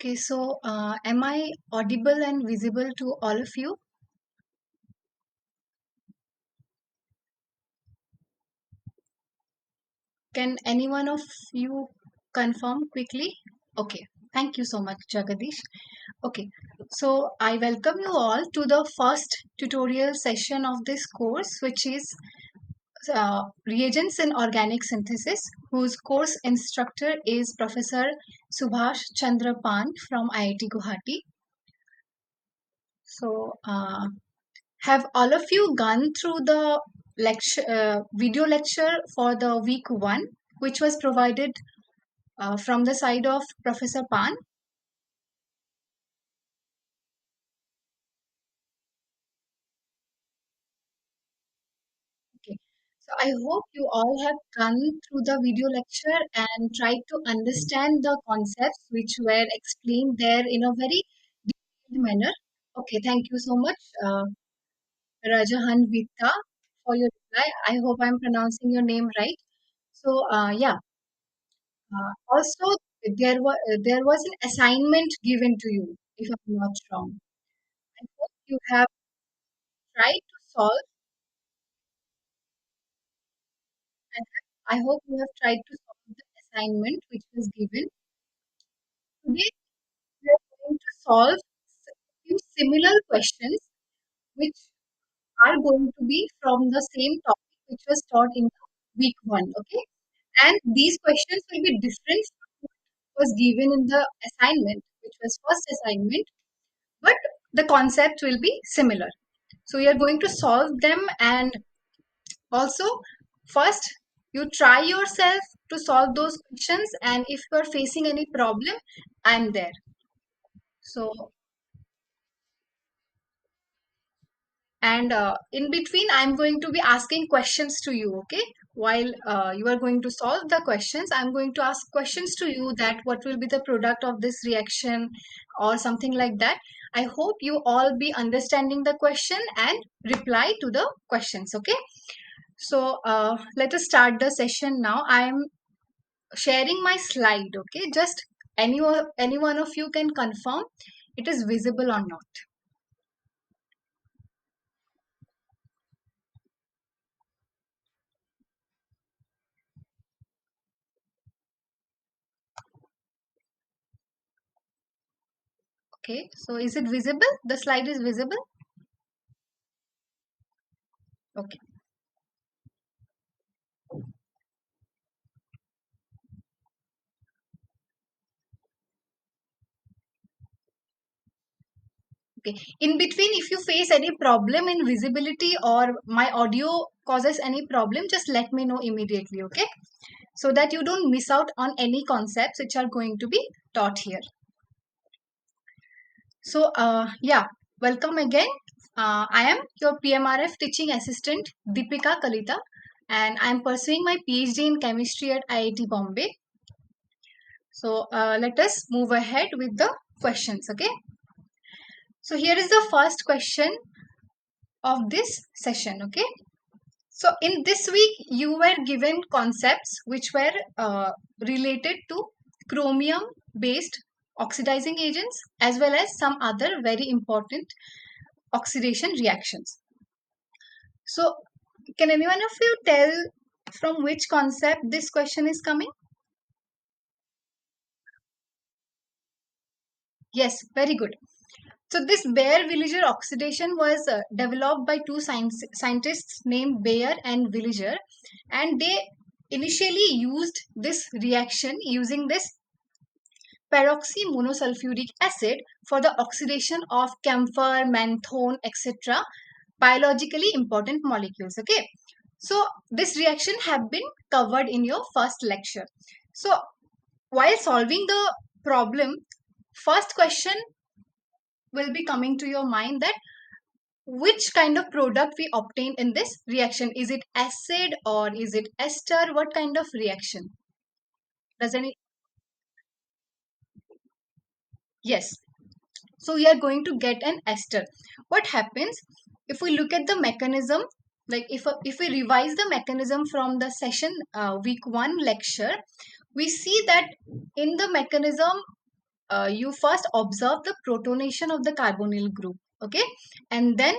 Okay, so am I audible and visible to all of you? Can any one of you confirm quickly? Okay, thank you so much, Jagadish. Okay, so I welcome you all to the first tutorial session of this course, which is Reagents in Organic Synthesis, whose course instructor is Professor Subhash Chandra Pan from IIT Guwahati. So, have all of you gone through the video lecture for the week one, which was provided from the side of Professor Pan? Okay. So I hope you all have gone through the video lecture and tried to understand the concepts which were explained there in a very detailed manner. Okay, thank you so much, Rajahan Vita, for your reply. I hope I'm pronouncing your name right. So, also, there was an assignment given to you, if I'm not wrong. I hope you have tried to solve, and I hope you have tried to solve the assignment which was given. Today, we are going to solve few similar questions which are going to be from the same topic which was taught in the week one. Okay, and these questions will be different from what was given in the assignment, which was first assignment, but the concept will be similar. So you are going to solve them, and also first you try yourself to solve those questions, and if you are facing any problem, I'm there. So, and in between I'm going to be asking questions to you, okay? While you are going to solve the questions, I'm going to ask questions to you, that what will be the product of this reaction or something like that. I hope you all be understanding the question and reply to the questions, okay? So let us start the session now. I am sharing my slide, okay? Just any one of you can confirm it is visible or not. Okay, so is it visible? The slide is visible? Okay. Okay. In between, if you face any problem in visibility or my audio causes any problem, just let me know immediately, okay? So that you don't miss out on any concepts which are going to be taught here. So, yeah, welcome again. I am your PMRF teaching assistant, Deepika Kalita, and I am pursuing my PhD in chemistry at IIT Bombay. So, let us move ahead with the questions, okay? So, here is the first question of this session, okay? So, in this week, you were given concepts which were related to chromium based oxidizing agents, as well as some other very important oxidation reactions. So, can anyone of you tell from which concept this question is coming? Yes, very good. So, this Bayer-Villiger oxidation was developed by two scientists named Bayer and Villiger, and they initially used this reaction using this peroxymonosulfuric acid for the oxidation of camphor, menthone, etc. biologically important molecules. Okay, so this reaction have been covered in your first lecture. So while solving the problem, first question will be coming to your mind, that which kind of product we obtain in this reaction. Is it acid or is it ester? What kind of reaction? Does any? Yes. So we are going to get an ester. What happens if we look at the mechanism? Like if we revise the mechanism from the session week one lecture, we see that in the mechanism you first observe the protonation of the carbonyl group, okay, and then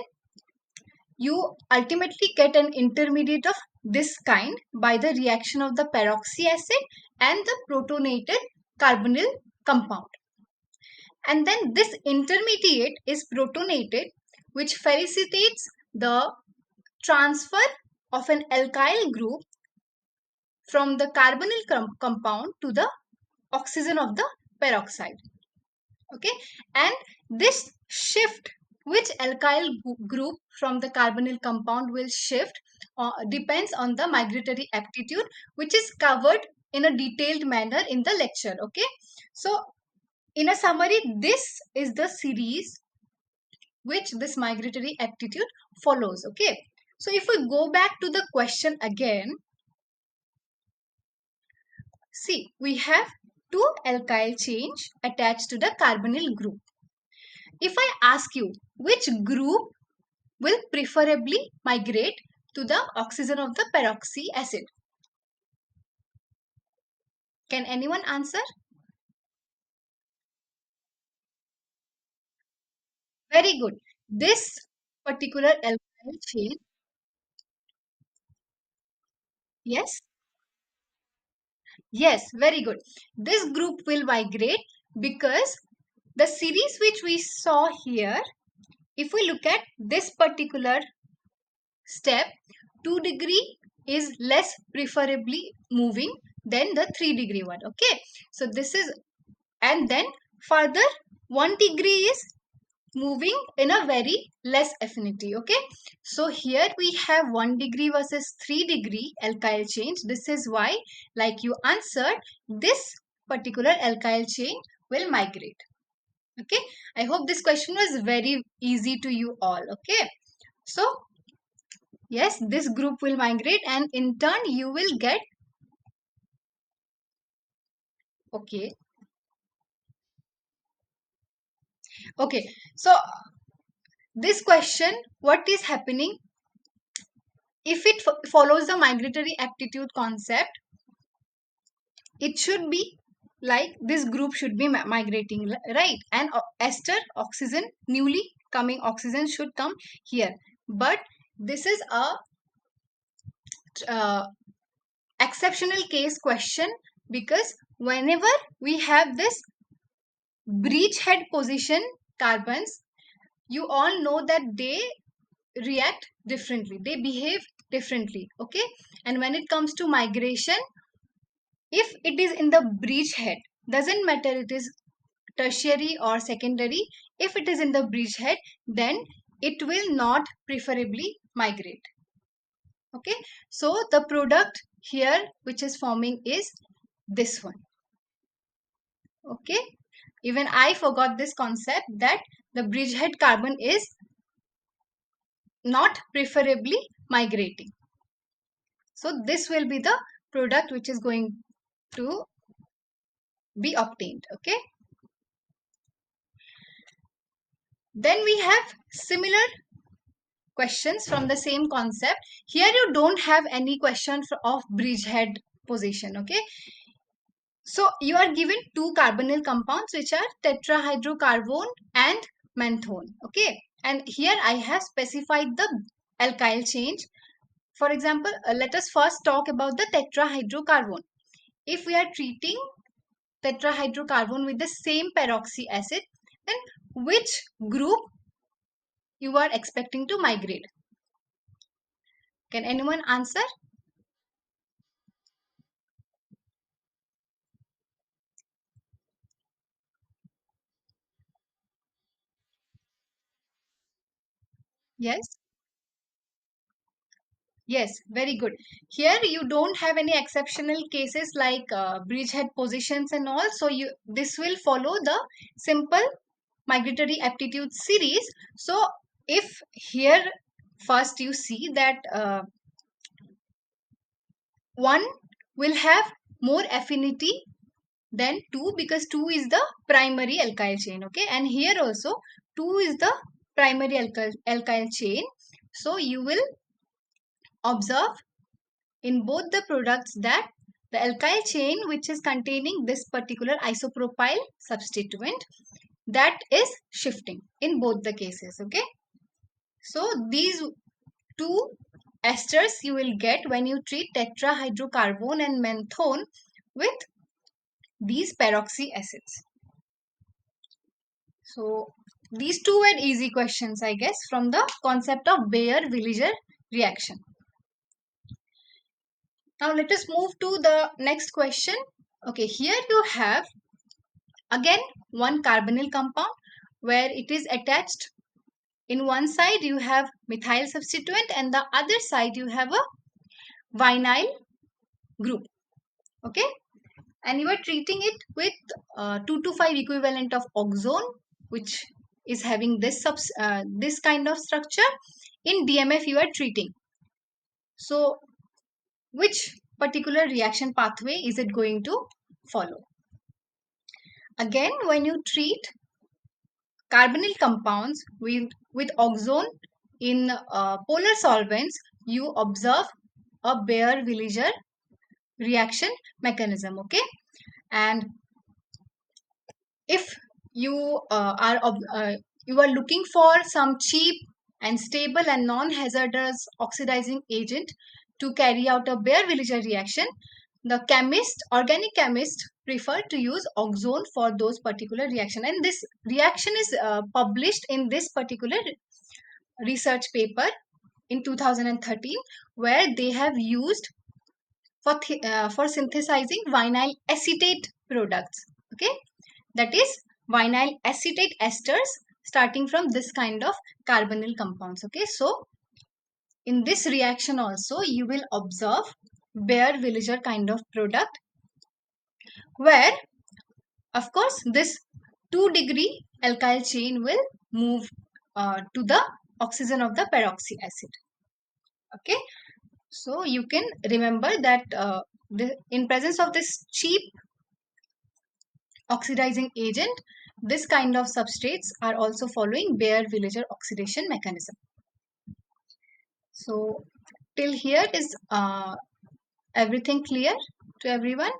you ultimately get an intermediate of this kind by the reaction of the peroxy acid and the protonated carbonyl compound. And then this intermediate is protonated, which facilitates the transfer of an alkyl group from the carbonyl compound to the oxygen of the peroxide. Okay, and this shift, which alkyl group from the carbonyl compound will shift, depends on the migratory aptitude, which is covered in a detailed manner in the lecture. Okay, so in a summary, this is the series which this migratory aptitude follows. Okay, so if we go back to the question again, see, we have two alkyl chains attached to the carbonyl group. If I ask you which group will preferably migrate to the oxygen of the peroxy acid, can anyone answer? Very good. This particular alkyl chain, yes, yes, very good. This group will migrate because the series which we saw here, if we look at this particular step, 2 degree is less preferably moving than the 3 degree one. Okay, so this is, and then further 1 degree is moving in a very less affinity. Okay, so here we have 1 degree versus 3 degree alkyl change. This is why, like you answered, this particular alkyl chain will migrate. Okay, I hope this question was very easy to you all. Okay, so yes, this group will migrate, and in turn you will get, okay, okay, so this question, what is happening, if it follows the migratory aptitude concept, it should be like this group should be migrating, right, and ester oxygen, newly coming oxygen should come here. But this is a uh, exceptional case question, because whenever we have this breachhead position carbons, you all know that they react differently, they behave differently. Okay, and when it comes to migration, if it is in the breachhead, doesn't matter it is tertiary or secondary, if it is in the breachhead, then it will not preferably migrate. Okay, so the product here which is forming is this one. Okay, even I forgot this concept that the bridgehead carbon is not preferably migrating. So this will be the product which is going to be obtained. Okay, then we have similar questions from the same concept. Here you don't have any question of bridgehead position. Okay, so you are given two carbonyl compounds which are tetrahydrocarbon and menthone. Okay, and here I have specified the alkyl change. For example, let us first talk about the tetrahydrocarbon. If we are treating tetrahydrocarbon with the same peroxy acid, then which group you are expecting to migrate? Can anyone answer? Yes. Yes, very good. Here you don't have any exceptional cases like bridgehead positions and all. So you, this will follow the simple migratory aptitude series. So if here first you see that one will have more affinity than 2, because 2 is the primary alkyl chain. Okay, and here also 2 is the primary alkyl chain. So you will observe in both the products that the alkyl chain which is containing this particular isopropyl substituent, that is shifting in both the cases. Okay, so these two esters you will get when you treat tetrahydrocarbon and menthone with these peroxy acids. So these two were easy questions, I guess, from the concept of Baeyer-Villiger reaction. Now let us move to the next question. Okay, here you have again one carbonyl compound where it is attached. In one side you have methyl substituent and the other side you have a vinyl group. Okay, and you are treating it with 2 to 5 equivalent of oxone, which is having this kind of structure. In DMF you are treating. So which particular reaction pathway is it going to follow? Again, when you treat carbonyl compounds with oxone in polar solvents, you observe a Baeyer-Villiger reaction mechanism. Okay, and if you you are looking for some cheap and stable and non-hazardous oxidizing agent to carry out a Baeyer-Villiger reaction, the organic chemist prefer to use oxone for those particular reaction. And this reaction is published in this particular research paper in 2013, where they have used for synthesizing vinyl acetate products. Okay, that is vinyl acetate esters starting from this kind of carbonyl compounds. Okay, so in this reaction also you will observe Baeyer-Villiger kind of product, where of course this 2-degree alkyl chain will move to the oxygen of the peroxy acid. Okay, so you can remember that in presence of this cheap oxidizing agent, this kind of substrates are also following Baeyer-Villiger oxidation mechanism. So till here is everything clear to everyone?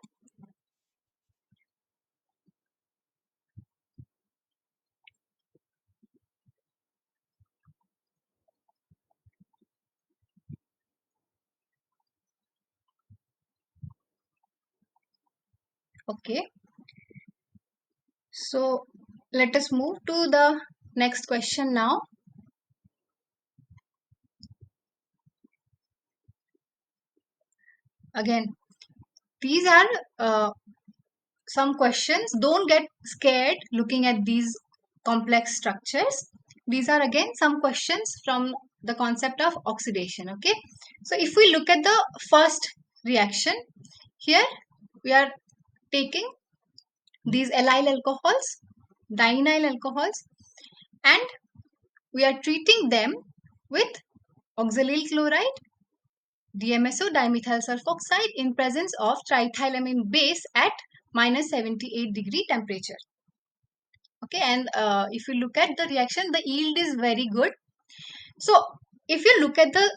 Okay, so let us move to the next question now. Again, these are some questions. Don't get scared looking at these complex structures. These are again some questions from the concept of oxidation. Okay, so if we look at the first reaction, here we are taking these allyl alcohols, dinyl alcohols, and we are treating them with oxalyl chloride, DMSO, dimethyl sulfoxide, in presence of triethylamine base at minus 78 degree temperature. Okay, and if you look at the reaction, the yield is very good. So if you look at the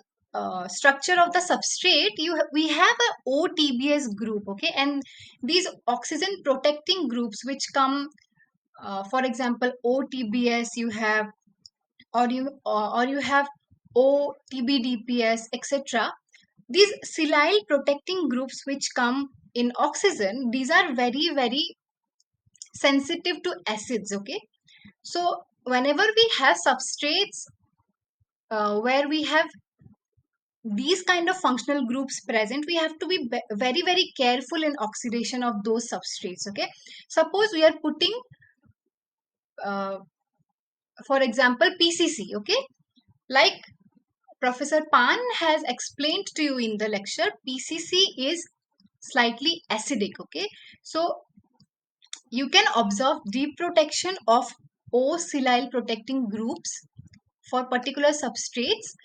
structure of the substrate, we have a OTBS group. Okay, and these oxygen protecting groups which come, for example, OTBS you have, or you have OTBDPS, etc. These silyl protecting groups which come in oxygen, these are very, very sensitive to acids. Okay, so whenever we have substrates where we have these kind of functional groups present, we have to be very, very careful in oxidation of those substrates. Okay, suppose we are putting uh, for example PCC. Okay, like Professor Pan has explained to you in the lecture, PCC is slightly acidic. Okay, so you can observe deep protection of O-silyl protecting groups for particular substrates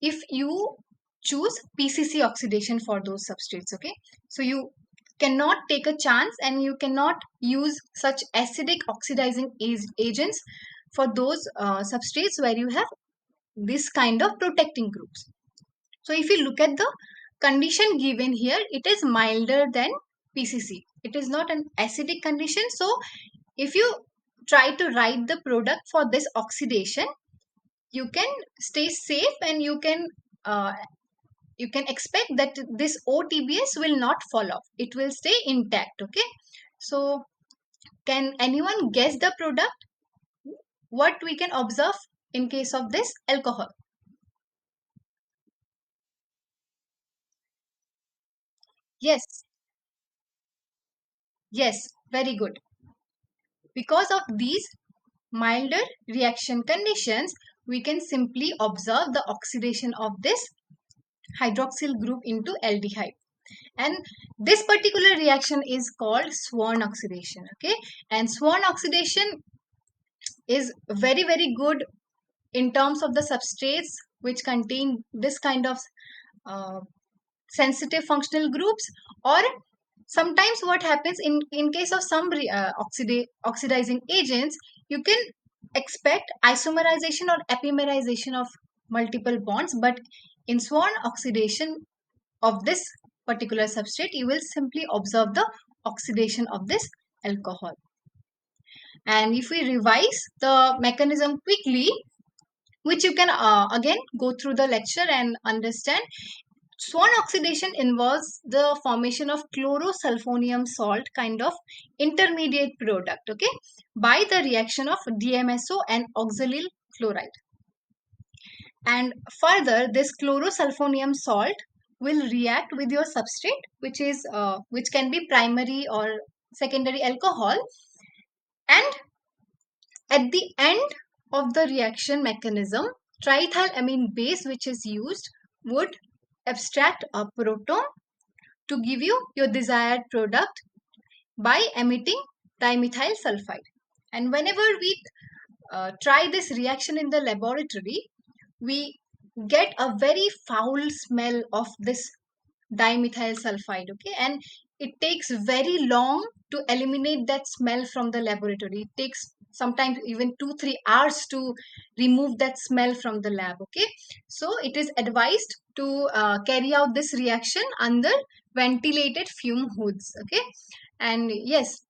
if you choose PCC oxidation for those substrates. Okay, so you cannot take a chance and you cannot use such acidic oxidizing agents for those substrates where you have this kind of protecting groups. So if you look at the condition given here, it is milder than PCC. It is not an acidic condition. So if you try to write the product for this oxidation, you can stay safe, and uh, you can expect that this OTBS will not fall off. It will stay intact. Okay. So can anyone guess the product? What we can observe in case of this alcohol? Yes, yes, very good. Because of these milder reaction conditions, we can simply observe the oxidation of this hydroxyl group into aldehyde. And this particular reaction is called Swan oxidation. Okay, and Swan oxidation is very, very good in terms of the substrates which contain this kind of uh, sensitive functional groups. Or sometimes what happens in case of some oxidizing agents, you can expect isomerization or epimerization of multiple bonds, but in Swan oxidation of this particular substrate, you will simply observe the oxidation of this alcohol. And if we revise the mechanism quickly, which you can again go through the lecture and understand, Swan oxidation involves the formation of chlorosulfonium salt kind of intermediate product, okay, by the reaction of DMSO and oxalyl chloride. And further, this chlorosulfonium salt will react with your substrate, which can be primary or secondary alcohol, and at the end of the reaction mechanism, triethylamine base which is used would abstract a proton to give you your desired product by emitting dimethyl sulfide. And whenever we try this reaction in the laboratory, we get a very foul smell of this dimethyl sulfide. Okay, and it takes very long to eliminate that smell from the laboratory. It takes sometimes even 2-3 hours to remove that smell from the lab. Okay, so it is advised to carry out this reaction under ventilated fume hoods. Okay, and yes,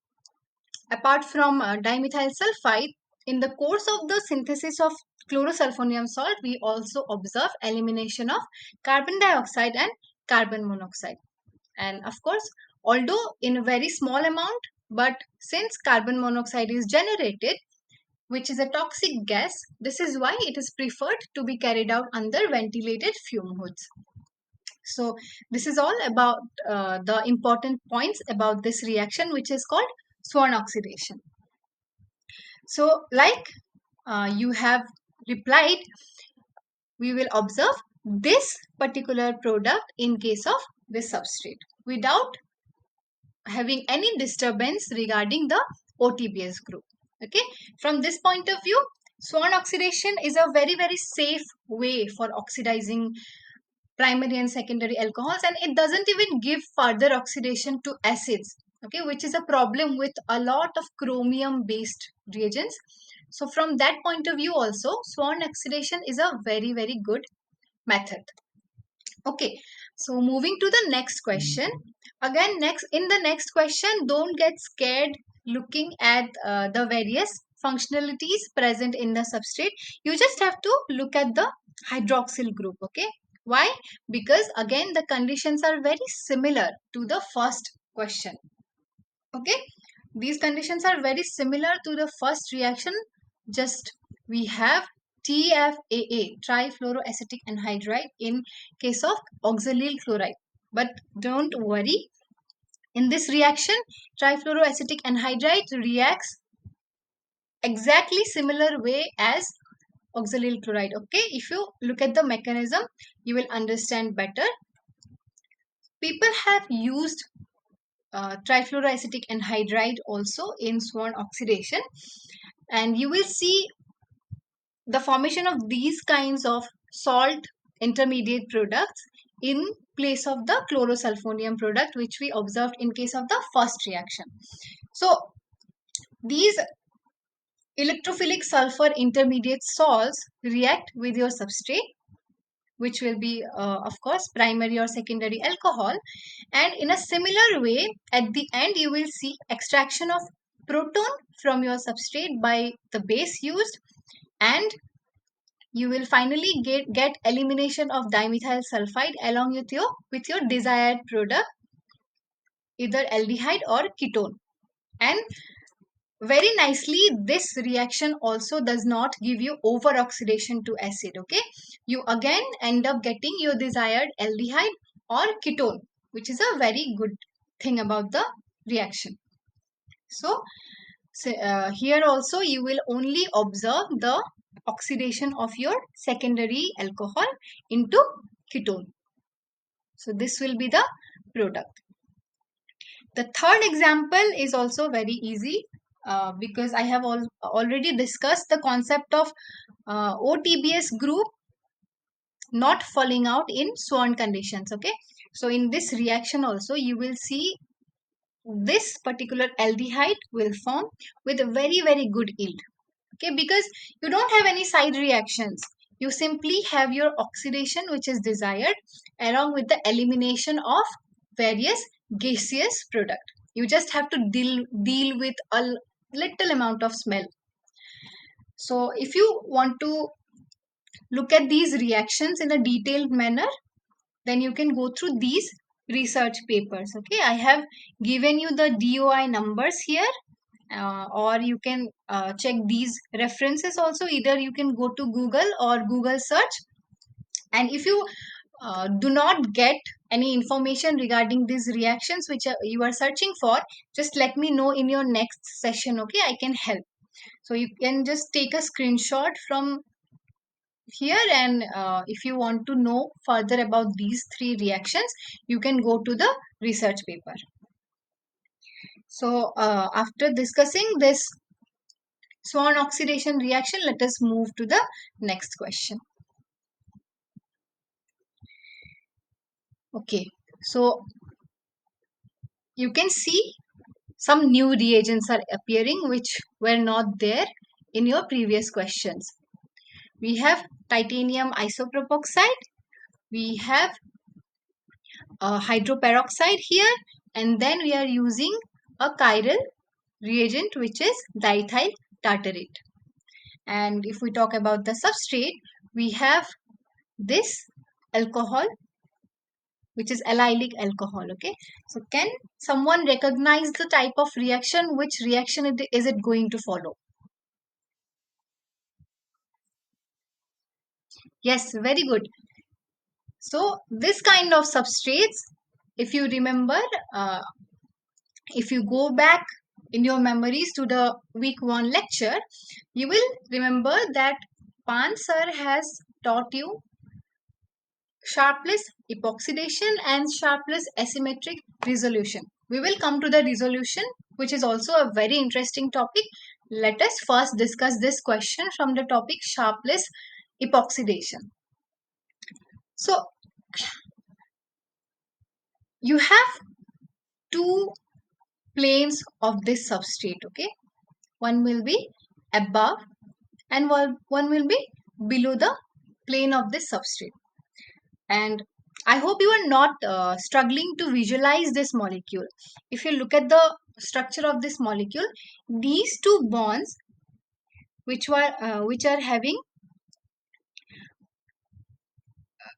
apart from dimethyl sulfide, in the course of the synthesis of chlorosulfonium salt, we also observe elimination of carbon dioxide and carbon monoxide. And of course, although in a very small amount, but since carbon monoxide is generated, which is a toxic gas, this is why it is preferred to be carried out under ventilated fume hoods. So this is all about the important points about this reaction, which is called Swan oxidation. So like you have replied, we will observe this particular product in case of this substrate without having any disturbance regarding the OTBS group. Okay, from this point of view, Swan oxidation is a very, very safe way for oxidizing primary and secondary alcohols, and it doesn't even give further oxidation to acids. Okay, which is a problem with a lot of chromium based reagents. So from that point of view also, Swan oxidation is a very, very good method. Okay, so moving to the next question. Again, next in the next question, don't get scared looking at the various functionalities present in the substrate. You just have to look at the hydroxyl group. Okay, why? Because again, the conditions are very similar to the first question. Okay, these conditions are very similar to the first reaction. Just we have TFAA, trifluoroacetic anhydride, in case of oxalyl chloride. But don't worry, in this reaction, trifluoroacetic anhydride reacts exactly similar way as oxalyl chloride. Okay, if you look at the mechanism, you will understand better. People have used trifluoroacetic anhydride also in Swan oxidation, and you will see the formation of these kinds of salt intermediate products in place of the chlorosulfonium product, which we observed in case of the first reaction. So these electrophilic sulfur intermediate salts react with your substrate, which will be, of course, primary or secondary alcohol. And in a similar way, at the end, you will see extraction of proton from your substrate by the base used, and you will finally get elimination of dimethyl sulfide along with your desired product, either aldehyde or ketone. And very nicely, this reaction also does not give you over oxidation to acid. Okay, you again end up getting your desired aldehyde or ketone, which is a very good thing about the reaction. So here also you will only observe the oxidation of your secondary alcohol into ketone. So this will be the product. The third example is also very easy, because I have already discussed the concept of OTBS group not falling out in Swan conditions. Okay, so in this reaction also you will see this particular aldehyde will form with a very good yield. Okay, because you don't have any side reactions, you simply have your oxidation which is desired along with the elimination of various gaseous product. You just have to deal with a little amount of smell. So if you want to look at these reactions in a detailed manner, then you can go through these research papers. Okay, I have given you the DOI numbers here, or you can check these references also. Either you can go to Google or Google search, and if you do not get any information regarding these reactions which you are searching for, just let me know in your next session. Okay, I can help. So you can just take a screenshot from here, and if you want to know further about these three reactions, you can go to the research paper. So after discussing this Swan oxidation reaction, let us move to the next question. Okay, so you can see some new reagents are appearing which were not there in your previous questions. We have titanium isopropoxide, we have hydroperoxide here, and then we are using a chiral reagent which is diethyl tartarate. And if we talk about the substrate, we have this alcohol which is allylic alcohol. Okay, so can someone recognize the type of reaction? Which reaction is it going to follow? Yes, very good. So this kind of substrates, if you remember, uh, if you go back in your memories to the week 1 lecture, you will remember that Pan sir has taught you sharpless epoxidation and sharpless asymmetric resolution. We will come to the resolution, which is also a very interesting topic. Let us first discuss this question from the topic sharpless epoxidation. So you have two planes of this substrate. Okay, one will be above and one will be below the plane of this substrate. And I hope you are not struggling to visualize this molecule. If you look at the structure of this molecule, these two bonds which are having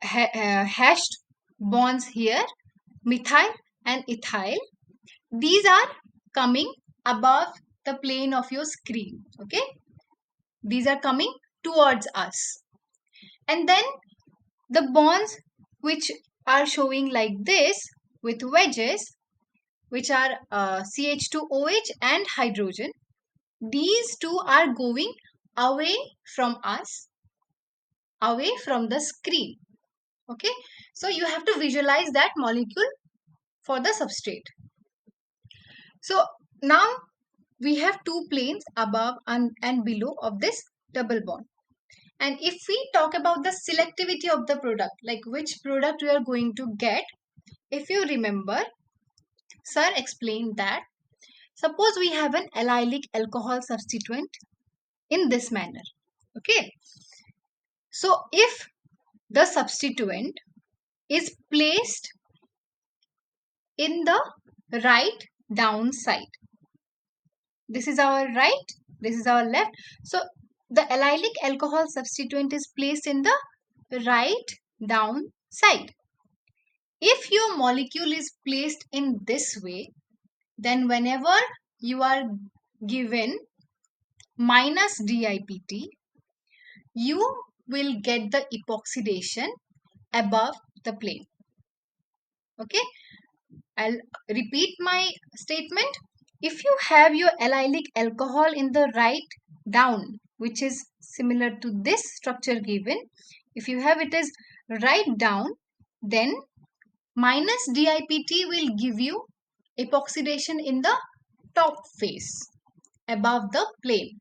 hashed bonds here, methyl and ethyl, these are coming above the plane of your screen. Okay, these are coming towards us, and then the bonds which are showing like this with wedges, which are CH2OH and hydrogen, these two are going away from us, away from the screen. Okay, so you have to visualize that molecule for the substrate. So now we have two planes above and below of this double bond. And if we talk about the selectivity of the product, like which product we are going to get, if you remember, sir explained that suppose we have an allylic alcohol substituent in this manner. Okay, so if the substituent is placed in the right down side. This is our right, this is our left. So the allylic alcohol substituent is placed in the right down side. If your molecule is placed in this way, then whenever you are given minus DIPT, you will get the epoxidation above the plane. Okay, I'll repeat my statement. If you have your allylic alcohol in the right down, which is similar to this structure given, if you have it as right down, then minus DIPT will give you epoxidation in the top face above the plane.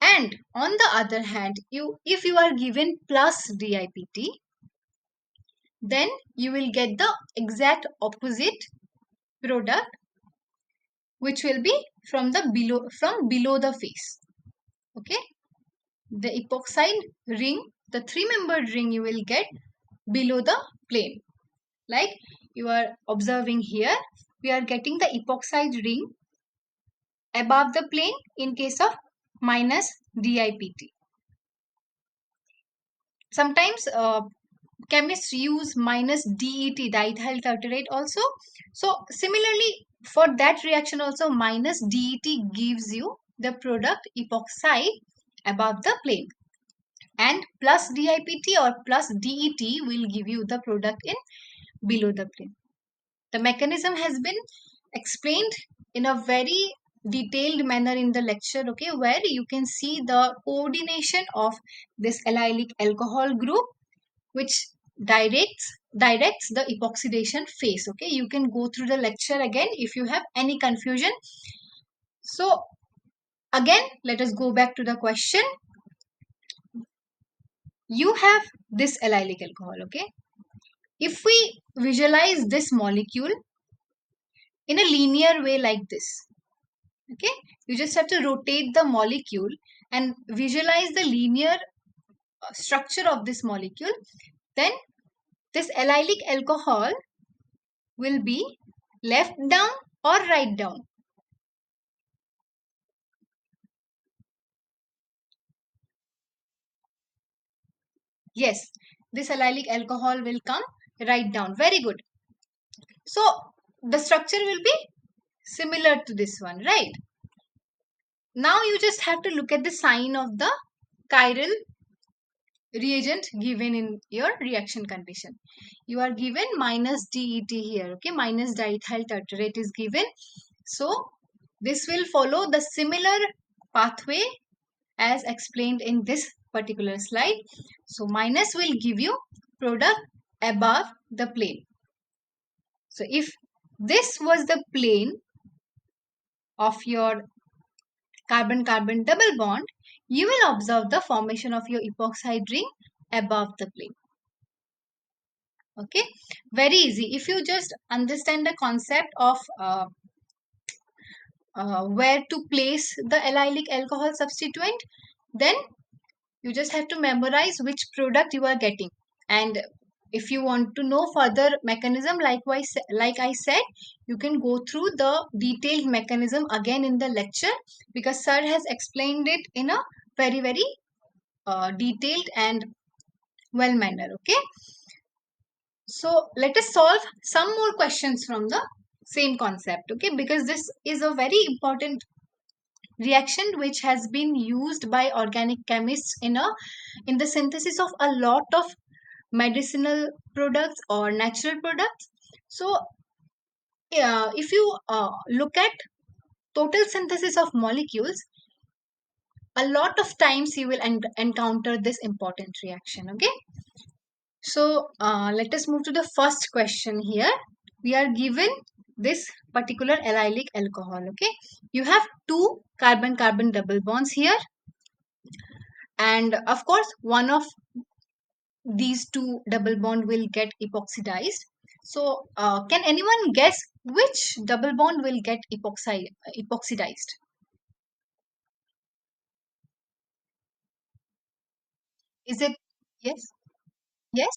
And on the other hand, if you are given plus DIPT, then you will get the exact opposite product, which will be from below the face. Okay, the epoxide ring, the three-membered ring, you will get below the plane. Like you are observing here, we are getting the epoxide ring above the plane in case of minus DIPT. Sometimes chemists use minus DET, diethyl tartarate also. So similarly, for that reaction also, minus DET gives you the product epoxide above the plane, and plus DIPT or plus DET will give you the product in below the plane. The mechanism has been explained in a very detailed manner in the lecture, okay, where you can see the coordination of this allylic alcohol group, which directs the epoxidation phase. Okay, you can go through the lecture again if you have any confusion. So again, let us go back to the question. You have this allylic alcohol. Okay, if we visualize this molecule in a linear way like this, okay, you just have to rotate the molecule and visualize the linear structure of this molecule, then this allylic alcohol will be left down or right down. Yes, this allylic alcohol will come right down. Very good. So the structure will be similar to this one, right? Now you just have to look at the sign of the chiral reagent given in your reaction condition. You are given minus DET here, okay, minus diethyl tartarate is given. So this will follow the similar pathway as explained in this particular slide. So minus will give you product above the plane. So if this was the plane of your carbon-carbon double bond, you will observe the formation of your epoxide ring above the plane. Okay, very easy. If you just understand the concept of where to place the allylic alcohol substituent, then you just have to memorize which product you are getting. And if you want to know further mechanism, likewise, like I said, you can go through the detailed mechanism again in the lecture, because sir has explained it in a very detailed and well manner. Okay, so let us solve some more questions from the same concept. Okay, because this is a very important reaction which has been used by organic chemists in the synthesis of a lot of medicinal products or natural products. So if you look at total synthesis of molecules, a lot of times you will encounter this important reaction. Okay, so let us move to the first question here. We are given this particular allylic alcohol. Okay, you have two carbon-carbon double bonds here, and of course one of these two double bond will get epoxidized. So can anyone guess which double bond will get epoxidized? Is it, yes? Yes.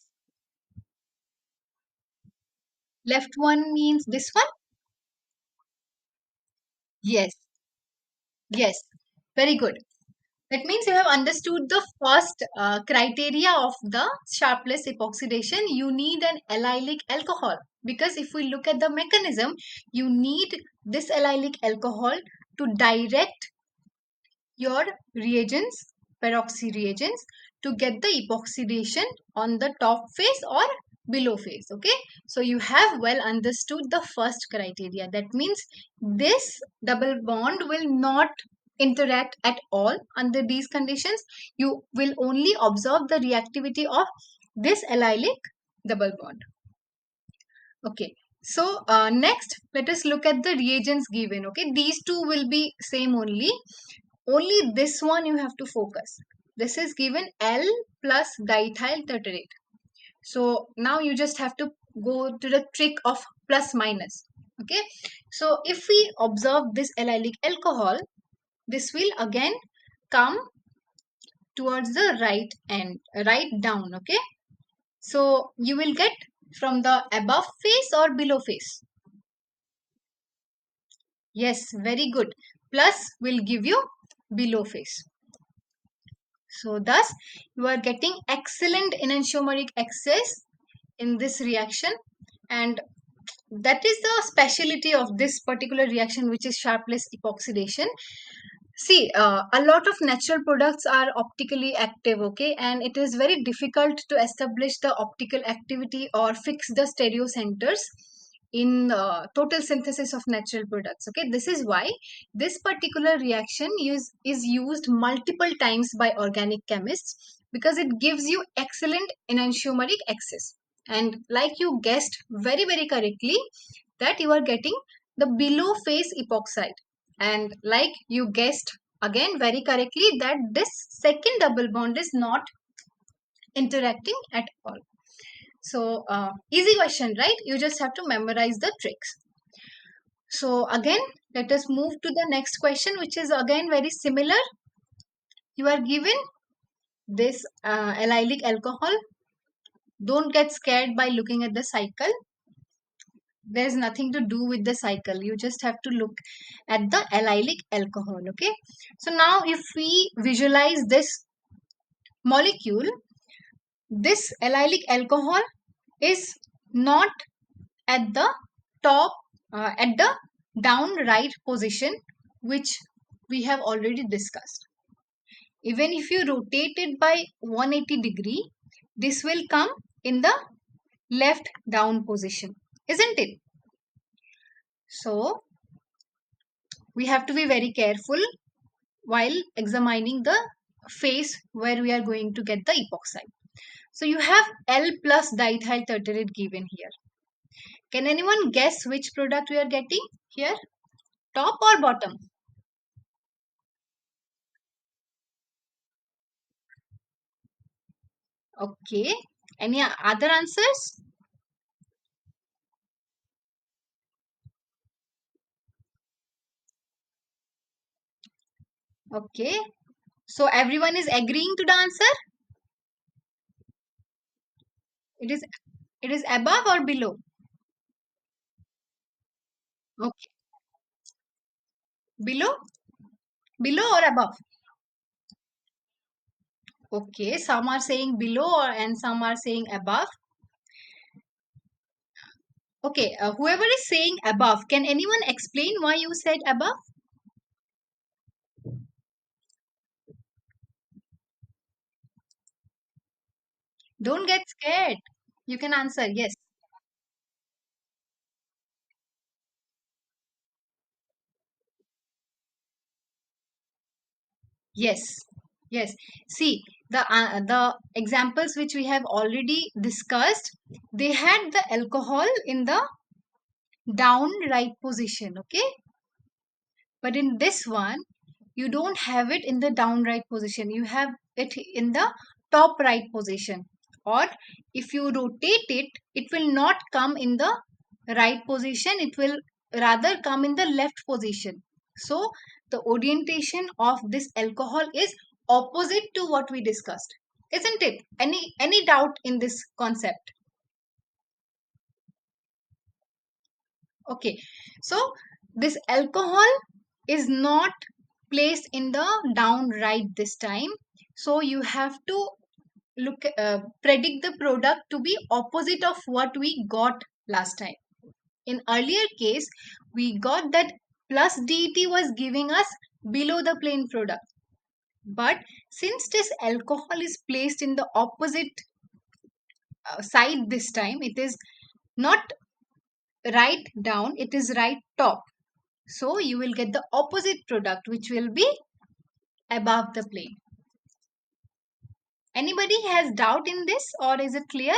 Left one means this one. Yes. Yes. Very good. That means you have understood the first criteria of the sharpless epoxidation. You need an allylic alcohol, because if we look at the mechanism, you need this allylic alcohol to direct your reagents, peroxy reagents, to get the epoxidation on the top face or below face. Okay, so you have well understood the first criteria. That means this double bond will not interact at all under these conditions. You will only observe the reactivity of this allylic double bond. Okay, so next let us look at the reagents given. Okay, these two will be same only this one you have to focus. This is given L plus diethyl tartarate. So now you just have to go to the trick of plus minus. Okay. So if we observe this allylic alcohol, this will again come towards the right end, right down. Okay. So you will get from the above face or below face. Yes, very good. Plus will give you below face. So thus you are getting excellent enantiomeric excess in this reaction, and that is the specialty of this particular reaction, which is sharpless epoxidation. See, a lot of natural products are optically active, okay, and it is very difficult to establish the optical activity or fix the stereo centers in total synthesis of natural products. Okay, this is why this particular reaction is used multiple times by organic chemists, because it gives you excellent enantiomeric access. And like you guessed very correctly, that you are getting the below phase epoxide, and like you guessed again very correctly that this second double bond is not interacting at all. So easy question, right? You just have to memorize the tricks. So again, let us move to the next question, which is again very similar. You are given this allylic alcohol. Don't get scared by looking at the cycle. There's nothing to do with the cycle. You just have to look at the allylic alcohol. Okay. So now if we visualize this molecule, this allylic alcohol is not at the top, at the down right position, which we have already discussed. Even if you rotate it by 180-degree, this will come in the left down position, isn't it? So we have to be very careful while examining the phase where we are going to get the epoxide. So you have L plus diethyl tartarate given here. Can anyone guess which product we are getting here? Top or bottom? Okay. Any other answers? Okay. So everyone is agreeing to the answer? It is it is above or below? Okay. Below? Below or above? Okay. Some are saying below and some are saying above. Okay. Whoever is saying above, can anyone explain why you said above? Don't get scared. You can answer yes. Yes. Yes. See, the examples which we have already discussed, they had the alcohol in the down right position, okay? But in this one, you don't have it in the down right position. You have it in the top right position. Or if you rotate it, it will not come in the right position. It will rather come in the left position. So the orientation of this alcohol is opposite to what we discussed. isn't it? Any doubt in this concept? Okay, so this alcohol is not placed in the down right this time. So you have to predict the product to be opposite of what we got last time. In earlier case, we got that plus DET was giving us below the plane product. But since this alcohol is placed in the opposite side this time, it is not right down, it is right top. So you will get the opposite product, which will be above the plane. Anybody has doubt in this, or is it clear?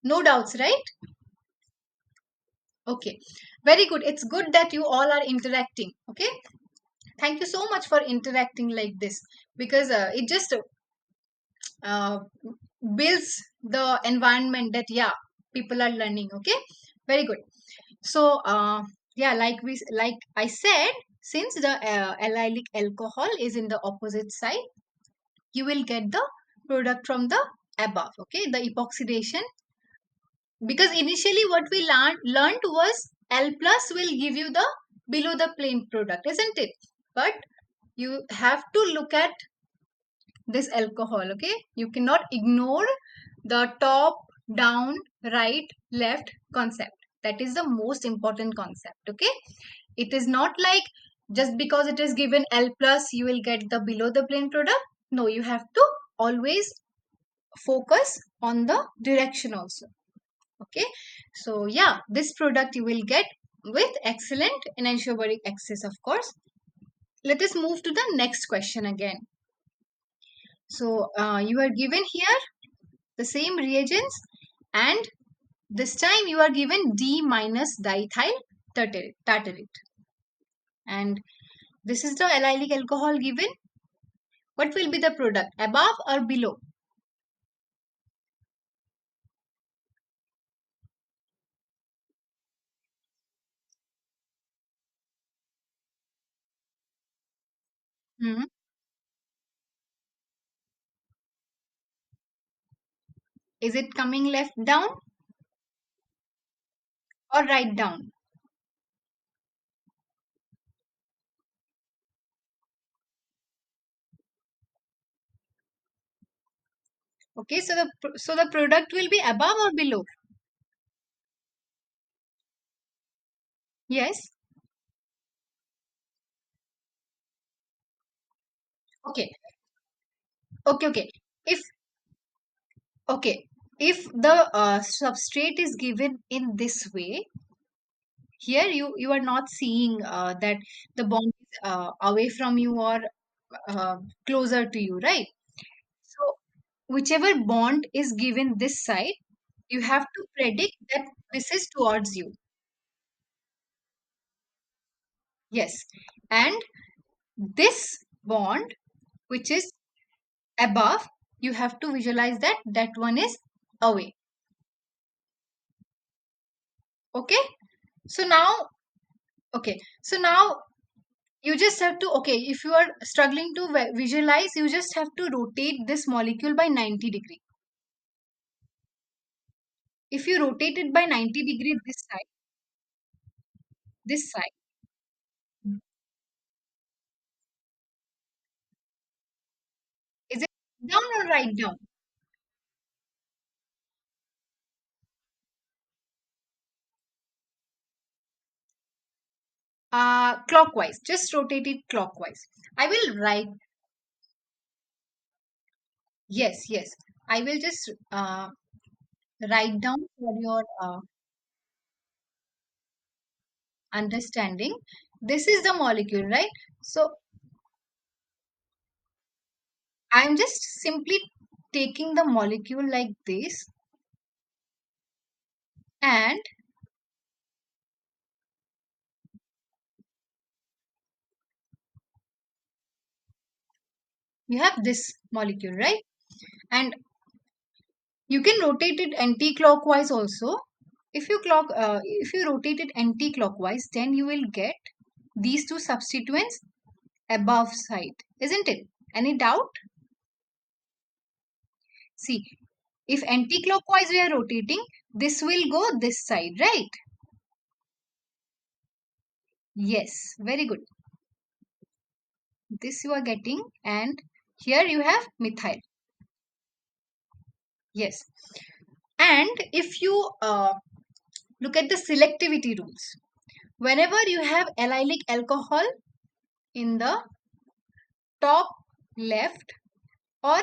No doubts, right? Okay, very good. It's good that you all are interacting. Okay, thank you so much for interacting like this, because it just uh, builds the environment that, yeah, people are learning. Okay, very good. So yeah, like I said, since the allylic alcohol is in the opposite side, you will get the product from the above. Okay, the epoxidation, because initially what we learned was L plus will give you the below the plane product, isn't it? But you have to look at this alcohol. Okay, you cannot ignore the top, down, right, left concept. That is the most important concept. Okay, it is not like just because it is given L plus you will get the below the plane product. No, you have to always focus on the direction also. Okay, so yeah, this product you will get with excellent enantiobaric excess, of course. Let us move to the next question again. So you are given here the same reagents, and this time you are given D minus diethyl tartarate, and this is the allylic alcohol given. What will be the product, above or below? Hmm. Is it coming left down or right down? Okay, so the product will be above or below? Yes. Okay. Okay. Okay. If Okay, if the substrate is given in this way, here you are not seeing that the bond is away from you or uh, closer to you, right? So whichever bond is given this side, you have to predict that this is towards you. Yes, and this bond which is above, you have to visualize that that one is away. Okay, so now okay, so now you just have to, okay, if you are struggling to visualize, you just have to rotate this molecule by 90 degree. If you rotate it by 90 degree this side, is it down or right down? Clockwise, just rotate it clockwise. I will write, yes, yes, I will just write down for your understanding. This is the molecule, right? So I'm just simply taking the molecule like this, and you have this molecule, right? And you can rotate it anti-clockwise also. If you rotate it anti-clockwise, then you will get these two substituents above side, isn't it? Any doubt? See, if anti-clockwise we are rotating, this will go this side, right? Yes, very good. This you are getting, and here you have methyl. Yes. And if you look at the selectivity rules, whenever you have allylic alcohol in the top left or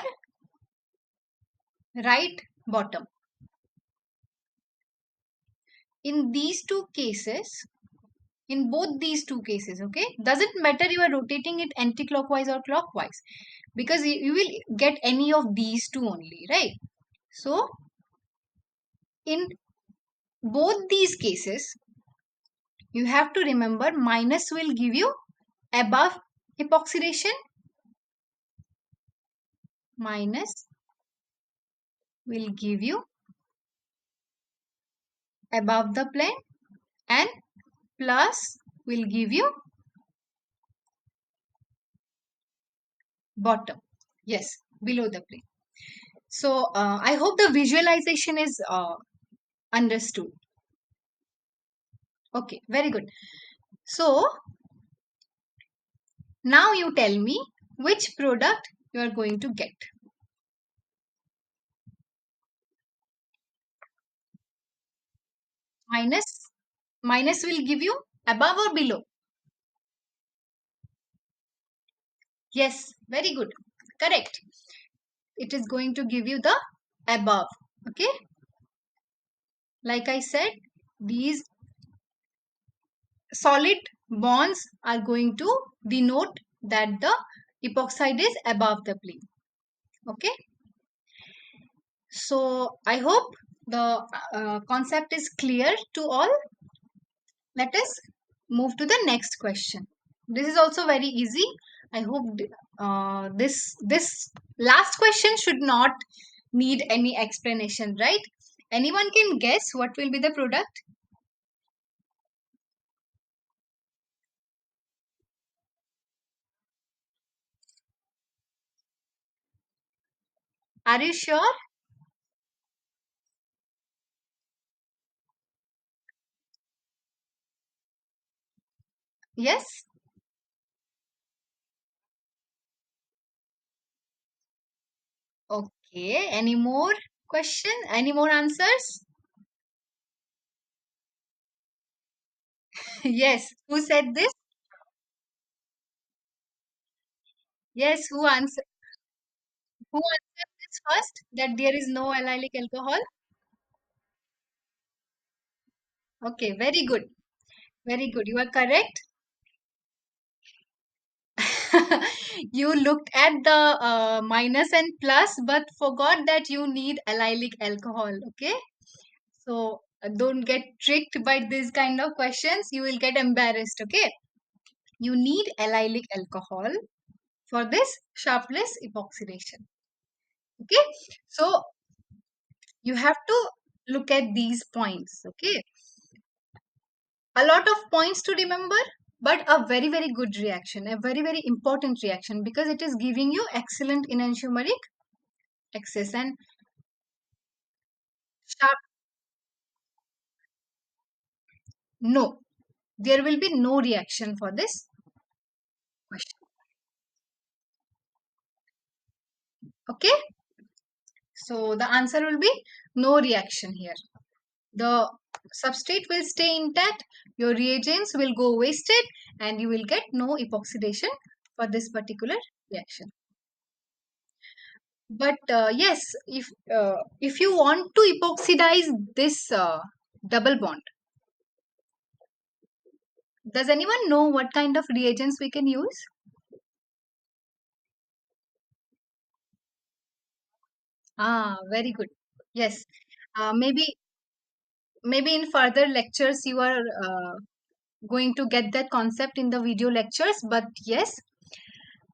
right bottom, in these two cases, in both these two cases, okay, doesn't matter you are rotating it anti-clockwise or clockwise, because you will get any of these two only, right? So in both these cases, you have to remember minus will give you above epoxidation, minus will give you above the plane, and plus will give you bottom. Yes, below the plane. So I hope the visualization is understood. Okay, very good. So now you tell me which product you are going to get. Minus, minus will give you above or below? Yes, very good. Correct. It is going to give you the above. Okay. Like I said, these solid bonds are going to denote that the epoxide is above the plane. Okay. So I hope the concept is clear to all. Let us move to the next question. This is also very easy. I hope this last question should not need any explanation, right? Anyone can guess what will be the product? Are you sure? Yes? Okay. Any more question? Any more answers? Yes. Who said this? Yes. Who answered this first? That there is no allylic alcohol? Okay. Very good. Very good. You are correct. You looked at the minus and plus, but forgot that you need allylic alcohol. Okay. So don't get tricked by this kind of questions. You will get embarrassed. Okay. You need allylic alcohol for this sharpless epoxidation. Okay. So you have to look at these points. Okay. A lot of points to remember, but a very, very good reaction, a very, very important reaction, because it is giving you excellent enantiomeric access and sharp. No, there will be no reaction for this question. Okay. So the answer will be no reaction here. The substrate will stay intact, your reagents will go wasted, and you will get no epoxidation for this particular reaction. But yes, if you want to epoxidize this double bond, does anyone know what kind of reagents we can use? Ah, very good. Yes. Maybe in further lectures you are going to get that concept in the video lectures. But yes,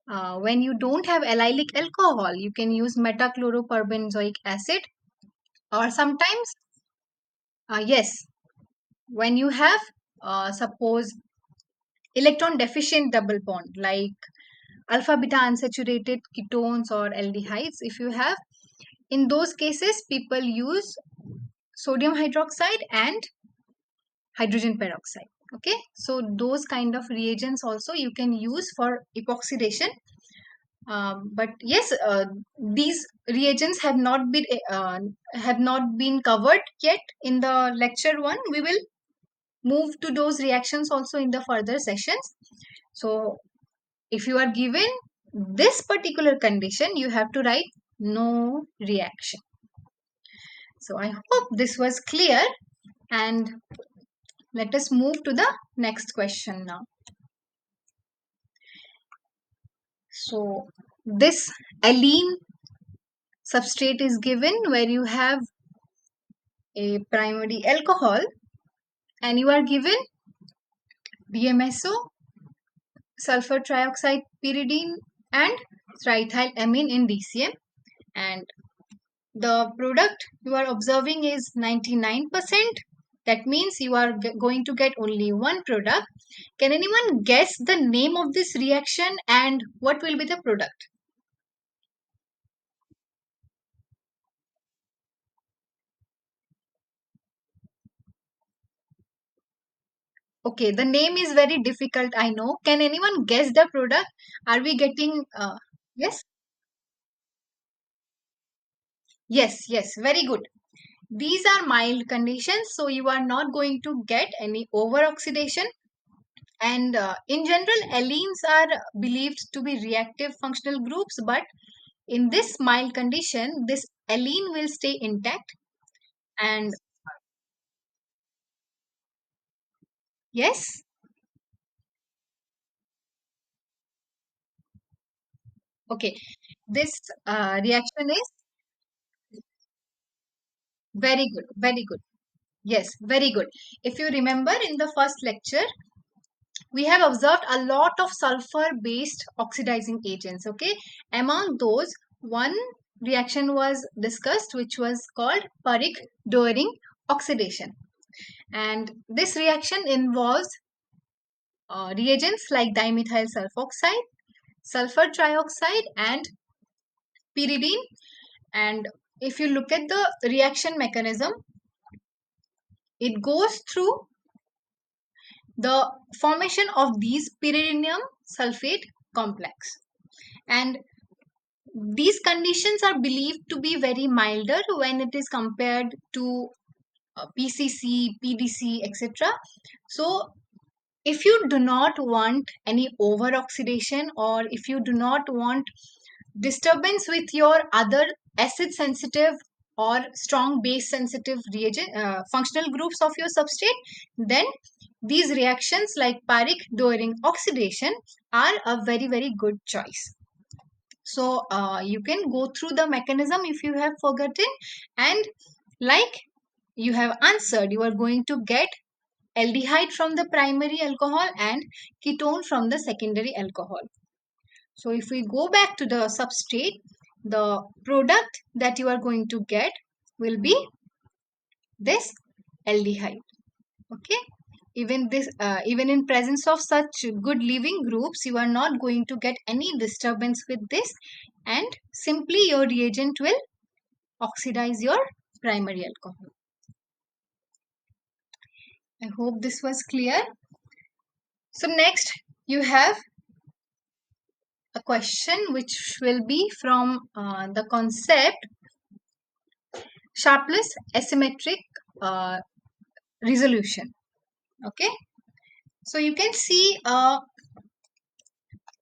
when you don't have allylic alcohol, you can use metachloroperbenzoic acid, or sometimes yes, when you have suppose electron deficient double bond like alpha beta unsaturated ketones or aldehydes. If you have, in those cases, people use sodium hydroxide and hydrogen peroxide. Okay, so those kind of reagents also you can use for epoxidation. But yes, these reagents have not been covered yet in the lecture one. We will move to those reactions also in the further sessions. So if you are given this particular condition, you have to write no reaction. So I hope this was clear, and let us move to the next question now. So this alene substrate is given where you have a primary alcohol and you are given DMSO, sulfur trioxide pyridine and triethylamine in DCM, and the product you are observing is 99%. That means you are going to get only one product. Can anyone guess the name of this reaction and what will be the product? Okay, the name is very difficult, I know. Can anyone guess the product? Are we getting yes? Yes, yes, very good. These are mild conditions, so you are not going to get any over oxidation. And in general, allenes are believed to be reactive functional groups, but in this mild condition, this allene will stay intact. And yes, okay, this reaction is very good, very good. Yes, very good. If you remember in the first lecture, we have observed a lot of sulfur based oxidizing agents. Okay, among those, one reaction was discussed which was called Parik Doering oxidation, and this reaction involves reagents like dimethyl sulfoxide, sulfur trioxide and pyridine. And if you look at the reaction mechanism, it goes through the formation of these pyridinium sulfate complex, and these conditions are believed to be very milder when it is compared to PCC, PDC, etc. So, if you do not want any over oxidation or if you do not want disturbance with your other acid sensitive or strong base sensitive reagent functional groups of your substrate, then these reactions like Parik Doering oxidation are a very good choice. So you can go through the mechanism if you have forgotten, and like you have answered, you are going to get aldehyde from the primary alcohol and ketone from the secondary alcohol. So if we go back to the substrate, the product that you are going to get will be this aldehyde. Okay. Even in presence of such good leaving groups, you are not going to get any disturbance with this, and simply your reagent will oxidize your primary alcohol. I hope this was clear. So next you have a question which will be from the concept sharpless asymmetric uh, resolution. Okay, so you can see a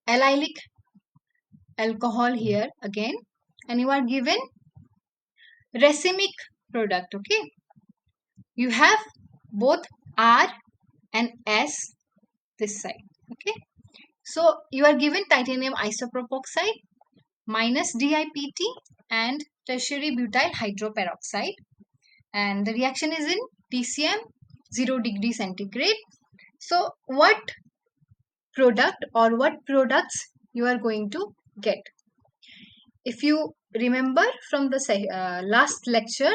allylic alcohol here again, and you are given racemic product. Okay, you have both R and S this side. Okay, so you are given titanium isopropoxide minus DIPT and tertiary butyl hydroperoxide, and the reaction is in TCM 0 degree centigrade. So what product or what products you are going to get? If you remember from the last lecture,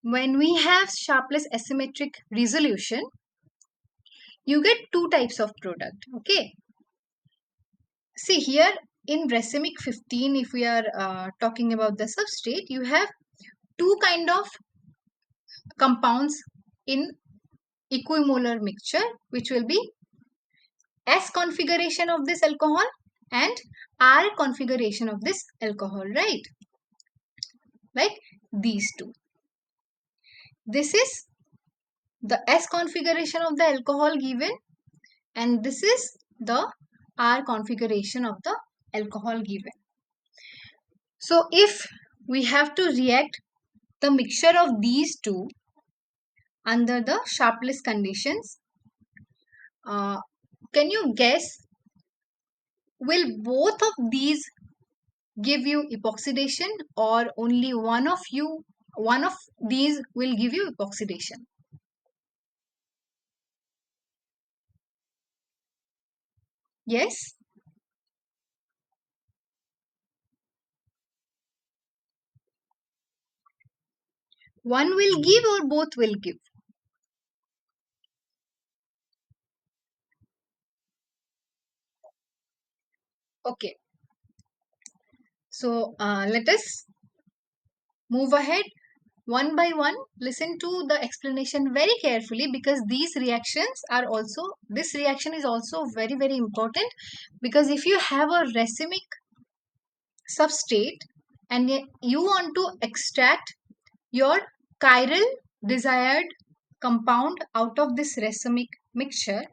when we have sharpless asymmetric resolution, you get two types of product. Okay, See here in racemic 15, if we are talking about the substrate, you have two kind of compounds in equimolar mixture, which will be S configuration of this alcohol and R configuration of this alcohol, right? Like these two. This is the S configuration of the alcohol given, and this is the R configuration of the alcohol given. So if we have to react the mixture of these two under the Sharpless conditions, uh, can you guess, will both of these give you epoxidation, or only one of these will give you epoxidation? Yes, one will give or both will give. Okay, so let us move ahead one by one. Listen to the explanation very carefully, because these reactions are also, this reaction is also very very important, because if you have a racemic substrate and you want to extract your chiral desired compound out of this racemic mixture,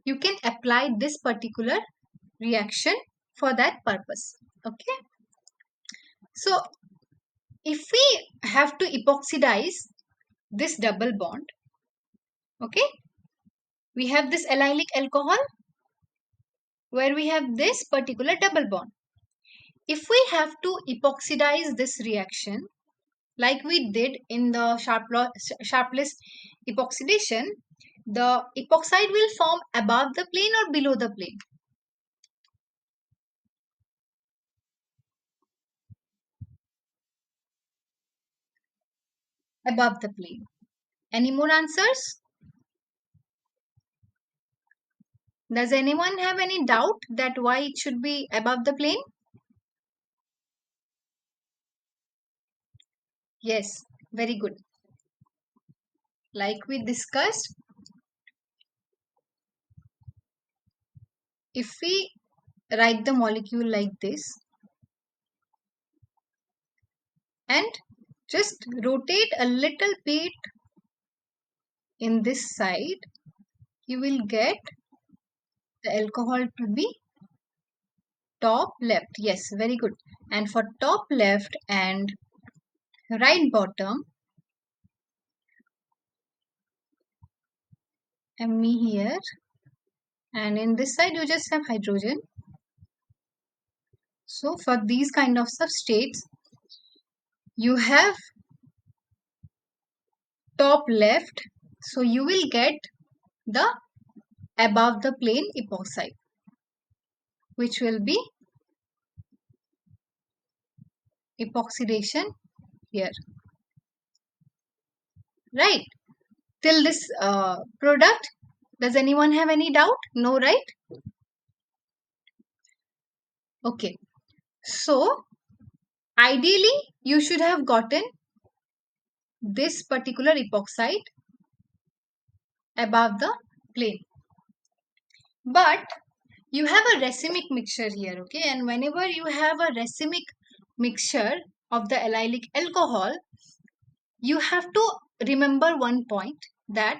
you can apply this particular reaction for that purpose. Okay, so if we have to epoxidize this double bond, okay, we have this allylic alcohol where we have this particular double bond. If we have to epoxidize this reaction like we did in the sharpless epoxidation, the epoxide will form above the plane or below the plane? Above the plane. Any more answers? Does anyone have any doubt that why it should be above the plane? Yes, very good. Like we discussed, if we write the molecule like this and just rotate a little bit in this side, you will get the alcohol to be top left. Yes, very good. And for top left and right bottom, Me here, and in this side you just have hydrogen. So for these kind of substrates, you have top left, so you will get the above the plane epoxide, which will be epoxidation here, right? Till this product, does anyone have any doubt? No, right? Okay, so ideally you should have gotten this particular epoxide above the plane, but you have a racemic mixture here, okay? And whenever you have a racemic mixture of the allylic alcohol, you have to remember one point, that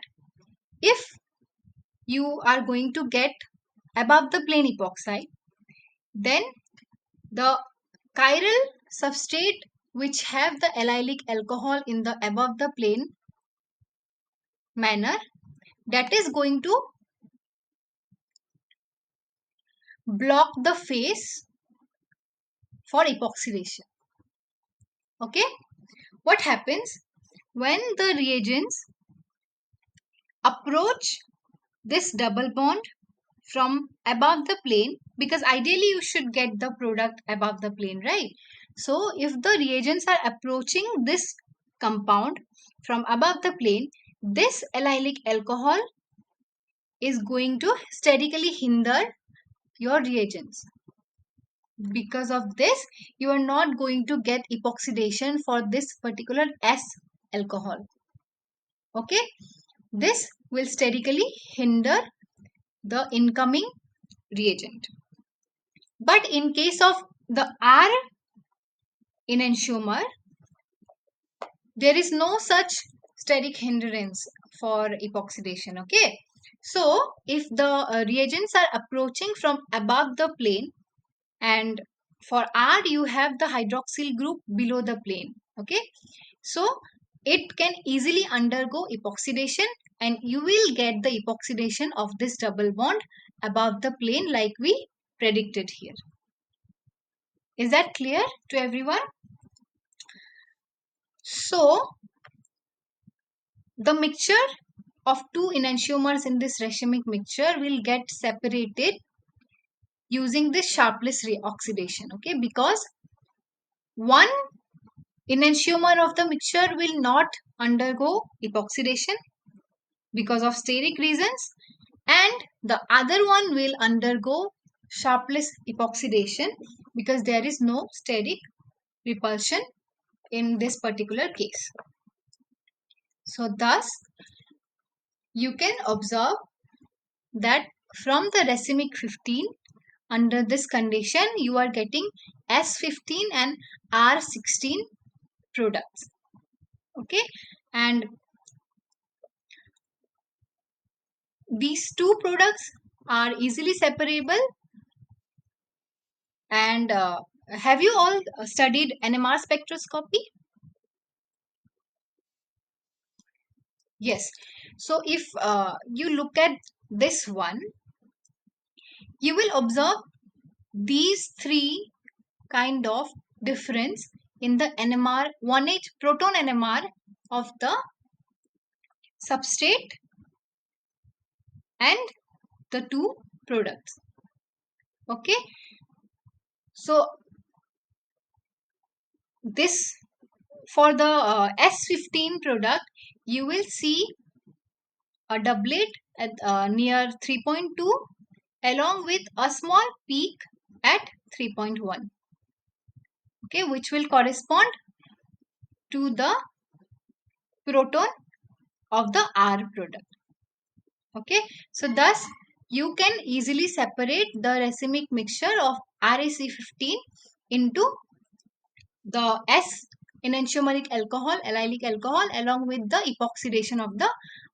if you are going to get above the plane epoxide, then the chiral substrate which have the allylic alcohol in the above the plane manner, that is going to block the face for epoxidation. Okay, what happens when the reagents approach this double bond from above the plane, because ideally you should get the product above the plane, right? So if the reagents are approaching this compound from above the plane, this allylic alcohol is going to statically hinder your reagents. Because of this, you are not going to get epoxidation for this particular S alcohol. Okay, this will sterically hinder the incoming reagent. But in case of the R enantiomer, there is no such steric hindrance for epoxidation. Okay, so if the reagents are approaching from above the plane, and for R you have the hydroxyl group below the plane. Okay, so it can easily undergo epoxidation, and you will get the epoxidation of this double bond above the plane like we predicted here. Is that clear to everyone? So the mixture of two enantiomers in this racemic mixture will get separated using this sharpless oxidation. Okay, because one enantiomer of the mixture will not undergo epoxidation because of steric reasons, and the other one will undergo sharpless epoxidation because there is no steric repulsion in this particular case. So thus you can observe that from the racemic 15, under this condition you are getting S15 and R16 products. Okay, and these two products are easily separable. And have you all studied NMR spectroscopy? Yes. So if you look at this one, you will observe these three kind of difference in the NMR 1H proton NMR of the substrate and the two products. Okay, so this for the S15 product, you will see a doublet at near 3.2 along with a small peak at 3.1. Okay, which will correspond to the proton of the R product. Okay, so thus you can easily separate the racemic mixture of RaC15 into the S enantiomeric alcohol, allylic alcohol, along with the epoxidation of the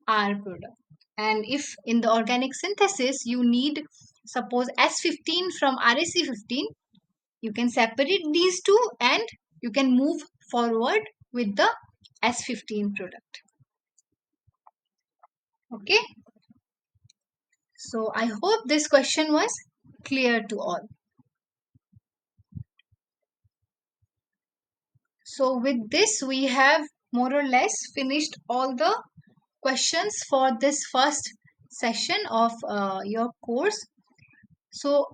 R product. And if in the organic synthesis you need suppose S15 from RaC15, you can separate these two and you can move forward with the S15 product. Okay, so I hope this question was clear to all. So with this we have more or less finished all the questions for this first session of your course. So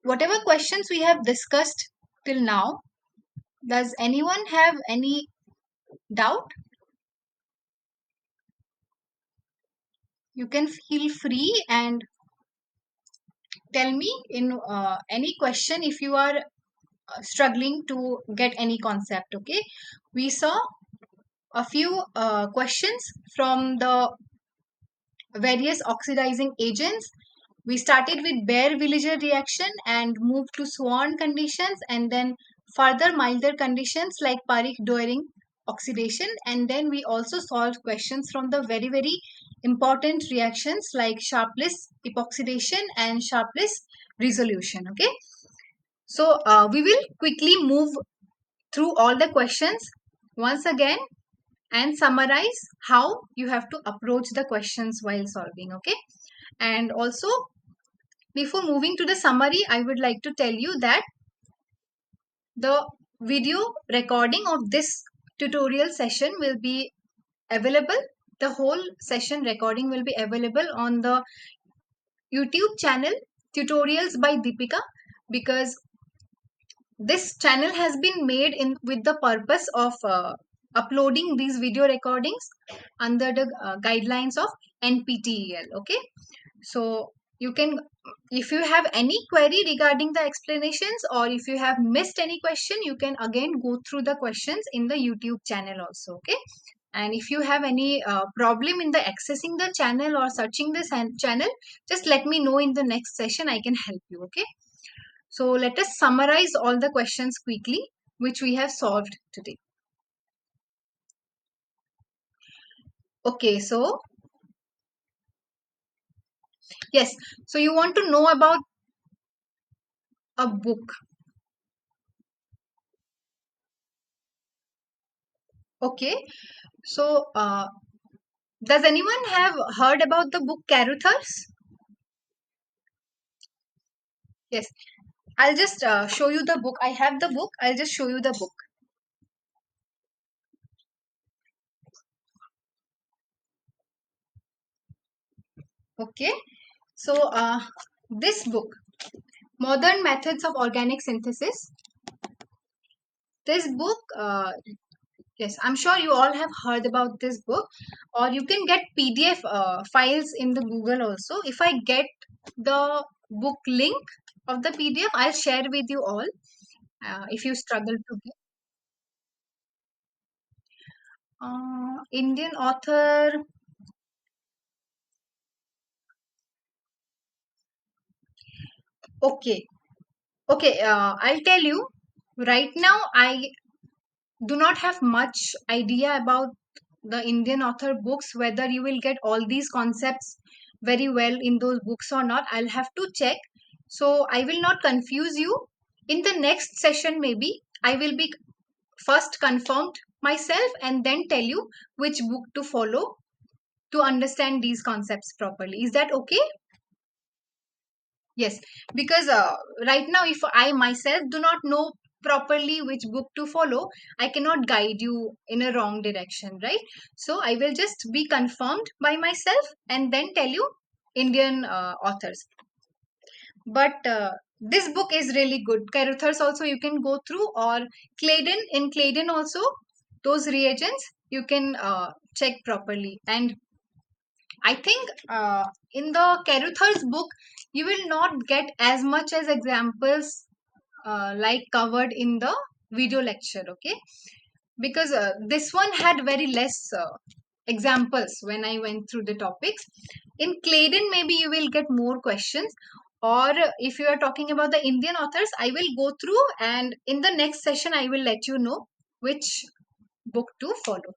whatever questions we have discussed till now, does anyone have any doubt? You can feel free and tell me in any question if you are struggling to get any concept. Okay, we saw a few questions from the various oxidizing agents. We started with Baer-Villiger reaction and moved to Swan conditions, and then further milder conditions like Parikh-Doering oxidation, and then we also solved questions from the very important reactions like sharpless epoxidation and sharpless resolution. Okay, so we will quickly move through all the questions once again and summarize how you have to approach the questions while solving. Okay, and also before moving to the summary, I would like to tell you that the video recording of this tutorial session will be available. The whole session recording will be available on the YouTube channel Tutorials by Deepika, because this channel has been made in with the purpose of uploading these video recordings under the guidelines of NPTEL. Okay, so you can, if you have any query regarding the explanations, or if you have missed any question, you can again go through the questions in the YouTube channel also. Okay. And if you have any problem in the accessing the channel or searching the channel, just let me know in the next session. I can help you. Okay. So let us summarize all the questions quickly, which we have solved today. Okay. So yes. So you want to know about a book. Okay. So does anyone have heard about the book Caruthers? Yes. I'll just show you the book. I have the book. I'll just show you the book. Okay. So this book, Modern Methods of Organic Synthesis. This book, yes, I'm sure you all have heard about this book, or you can get PDF files in the Google also. If I get the book link of the PDF, I'll share with you all. If you struggle to get Indian author, okay, okay, I'll tell you. Right now, I do not have much idea about the Indian author books, whether you will get all these concepts very well in those books or not. I'll have to check. So I will not confuse you. In the next session, maybe I will be first confirmed myself and then tell you which book to follow to understand these concepts properly. Is that okay? Yes, because right now, if I myself do not know properly which book to follow, I cannot guide you in a wrong direction, right? So I will just be confirmed by myself and then tell you Indian authors. But this book is really good. Caruthers also you can go through, or Claydon, in Claydon also, those reagents you can check properly. And I think in the Caruthers book, you will not get as much as examples like covered in the video lecture, okay? Because this one had very less examples when I went through the topics. In Claydon, maybe you will get more questions. Or if you are talking about the Indian authors, I will go through, and in the next session, I will let you know which book to follow.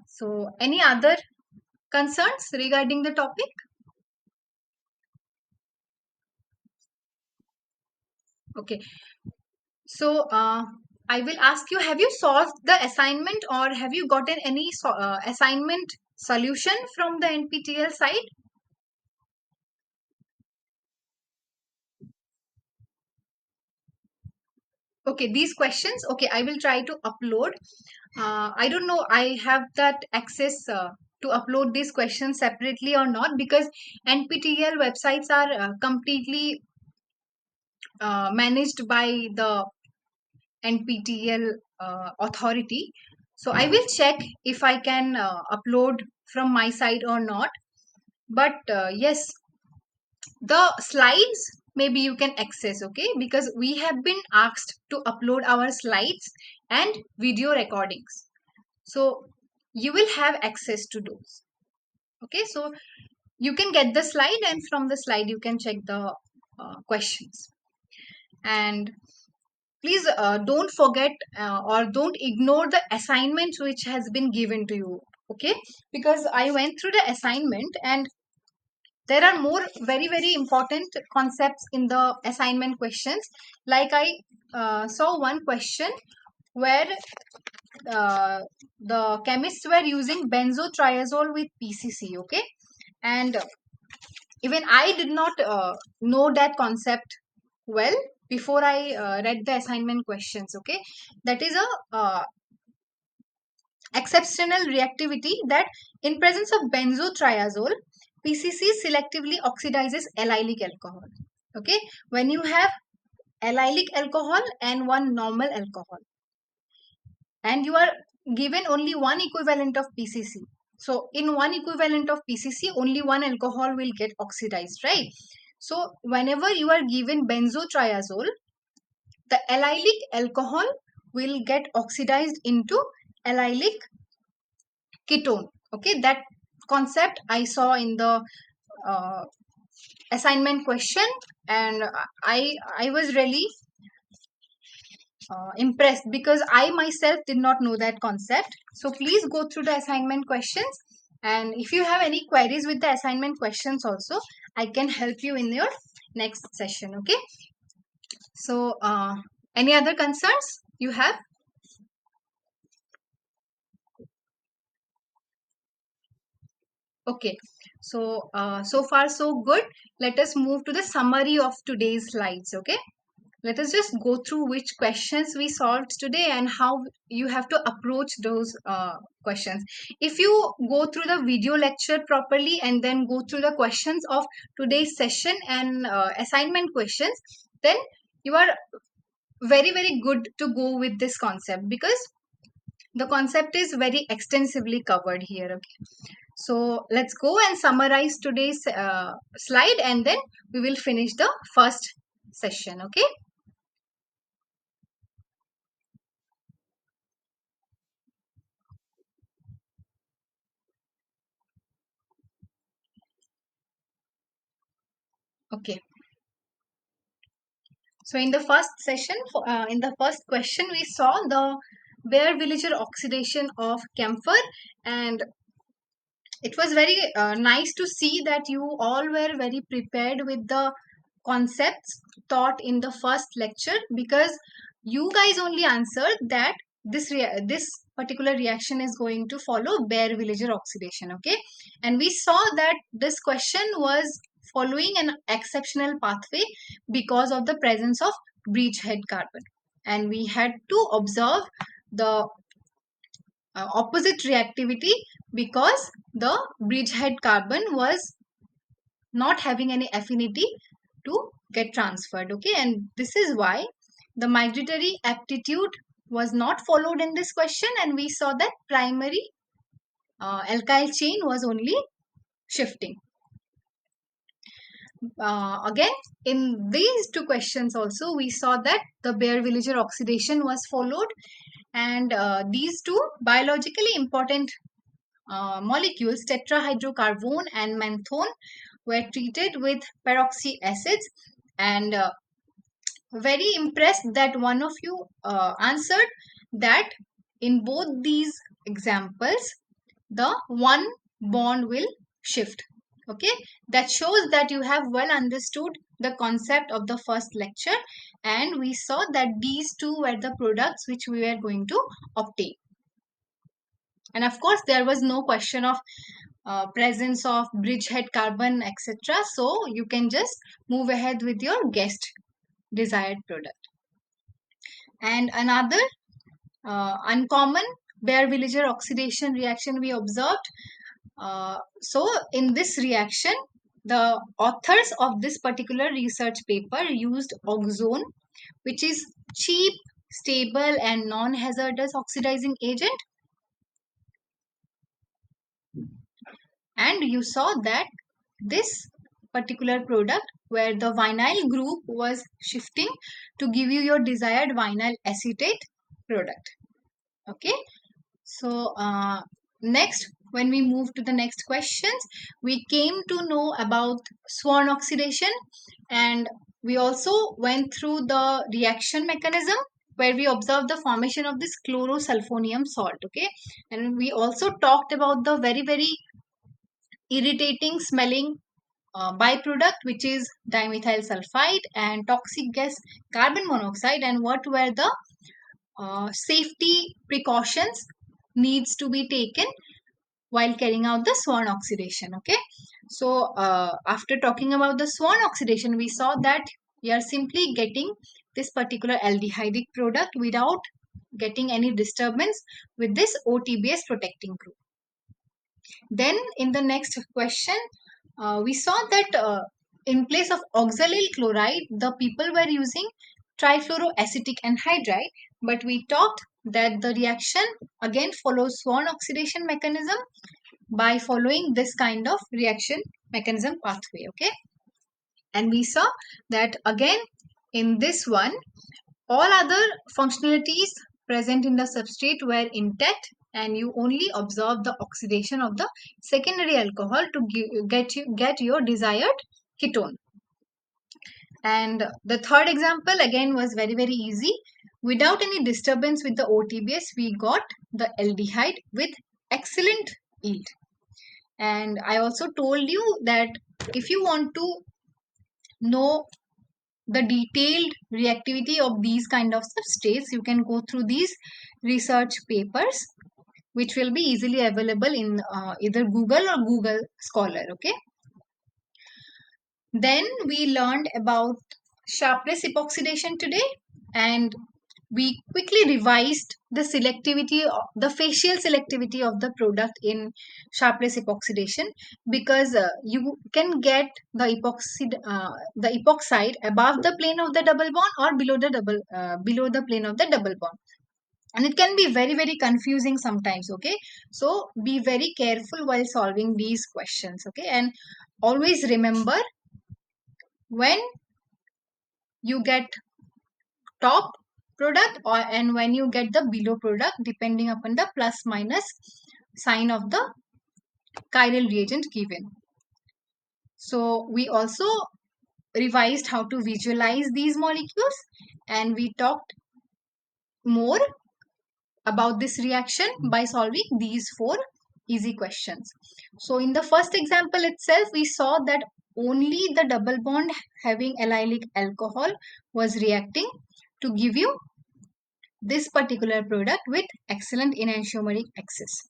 So, any other concerns regarding the topic? Okay. So, I will ask you, have you solved the assignment, or have you gotten any assignment solution from the NPTEL site? Okay, these questions, okay, I will try to upload. I don't know, I have that access to upload these questions separately or not, because NPTEL websites are completely managed by the NPTEL authority. So I will check if I can upload from my side or not. But yes, the slides maybe you can access, okay? Because we have been asked to upload our slides and video recordings. So you will have access to those. Okay, so you can get the slide, and from the slide you can check the questions. And please don't forget or don't ignore the assignments which has been given to you, okay? Because I went through the assignment, and there are more very important concepts in the assignment questions. Like I saw one question where the chemists were using benzotriazole with PCC, okay? And even I did not know that concept well before I read the assignment questions, okay? That is a exceptional reactivity that in presence of benzotriazole, PCC selectively oxidizes allylic alcohol. Okay, when you have allylic alcohol and one normal alcohol, and you are given only one equivalent of PCC, So in one equivalent of PCC, only one alcohol will get oxidized, right? So whenever you are given benzotriazole, the allylic alcohol will get oxidized into allylic ketone. Okay, that concept I saw in the uh, assignment question, and I was really impressed because I myself did not know that concept. So please go through the assignment questions, and if you have any queries with the assignment questions also, I can help you in your next session. Okay, so any other concerns you have? Okay, so so far so good. Let us move to the summary of today's slides. Okay, let us just go through which questions we solved today and how you have to approach those questions. If you go through the video lecture properly and then go through the questions of today's session and assignment questions, then you are very good to go with this concept, because the concept is very extensively covered here. Okay, so let's go and summarize today's slide, and then we will finish the first session. Okay. Okay. So in the first session, in the first question, we saw the bare villager oxidation of camphor, and it was very nice to see that you all were very prepared with the concepts taught in the first lecture, because you guys only answered that this particular reaction is going to follow bare villager oxidation. Okay, and we saw that this question was following an exceptional pathway because of the presence of bridgehead carbon, and we had to observe the opposite reactivity because the bridgehead carbon was not having any affinity to get transferred. Okay, and this is why the migratory aptitude was not followed in this question, and we saw that primary alkyl chain was only shifting. Again, in these two questions also, we saw that the bare villager oxidation was followed, and these two biologically important molecules, tetrahydrocarbon and menthone, were treated with peroxy acids. And very impressed that one of you answered that in both these examples, the one bond will shift. Okay, that shows that you have well understood the concept of the first lecture, and we saw that these two were the products which we were going to obtain. And of course, there was no question of presence of bridgehead carbon, etc. So you can just move ahead with your guessed desired product. And another uncommon bare villager oxidation reaction we observed. So in this reaction, the authors of this particular research paper used oxone, which is cheap, stable, and non-hazardous oxidizing agent. And you saw that this particular product, where the vinyl group was shifting to give you your desired vinyl acetate product. Okay, so next, when we move to the next questions, we came to know about swan oxidation, and we also went through the reaction mechanism where we observed the formation of this chlorosulfonium salt. Okay, and we also talked about the very irritating smelling byproduct, which is dimethyl sulfide, and toxic gas carbon monoxide, and what were the safety precautions needs to be taken while carrying out the swan oxidation. Okay, so after talking about the swan oxidation, we saw that we are simply getting this particular aldehydic product without getting any disturbance with this OTBS protecting group. Then in the next question, we saw that in place of oxalyl chloride, the people were using trifluoroacetic anhydride, but we talked that the reaction again follows Swan oxidation mechanism, by following this kind of reaction mechanism pathway. Okay, and we saw that again in this one, all other functionalities present in the substrate were intact, and you only observe the oxidation of the secondary alcohol to get your desired ketone. And the third example again was very easy. Without any disturbance with the OTBS, we got the aldehyde with excellent yield. And I also told you that if you want to know the detailed reactivity of these kind of substrates, you can go through these research papers, which will be easily available in either Google or Google Scholar. Okay, then we learned about sharpness epoxidation today, and we quickly revised the selectivity, the facial selectivity of the product in sharpness epoxidation, because you can get the epoxide above the plane of the double bond or below the plane of the double bond, and it can be very confusing sometimes. Okay, so be very careful while solving these questions. Okay, and always remember, when you get top product and when you get the below product, depending upon the plus minus sign of the chiral reagent given. So we also revised how to visualize these molecules, and we talked more about this reaction by solving these four easy questions. So in the first example itself, we saw that only the double bond having allylic alcohol was reacting to give you this particular product with excellent enantiomeric excess.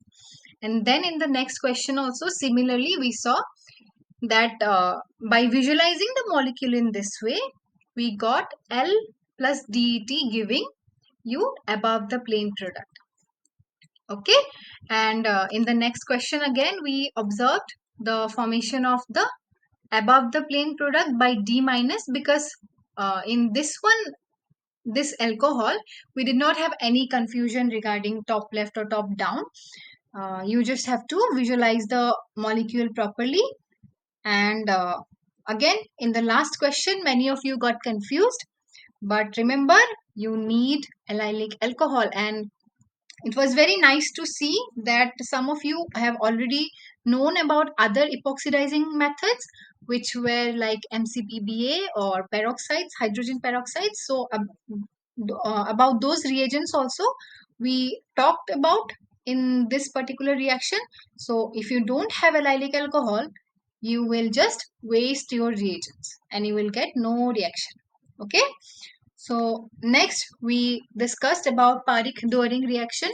And then in the next question also similarly, we saw that by visualizing the molecule in this way, we got L plus DET giving you above the plane product. Okay, and in the next question again, we observed the formation of the above the plane product by D minus, because in this one, this alcohol, we did not have any confusion regarding top left or top down. You just have to visualize the molecule properly. And again, in the last question, many of you got confused, but remember, you need allylic alcohol. And it was very nice to see that some of you have already known about other epoxidizing methods, which were like MCPBA or peroxides, hydrogen peroxides. So about those reagents also we talked about in this particular reaction. So if you don't have allylic alcohol, you will just waste your reagents and you will get no reaction. Okay, so next we discussed about Parekh-Doering reaction,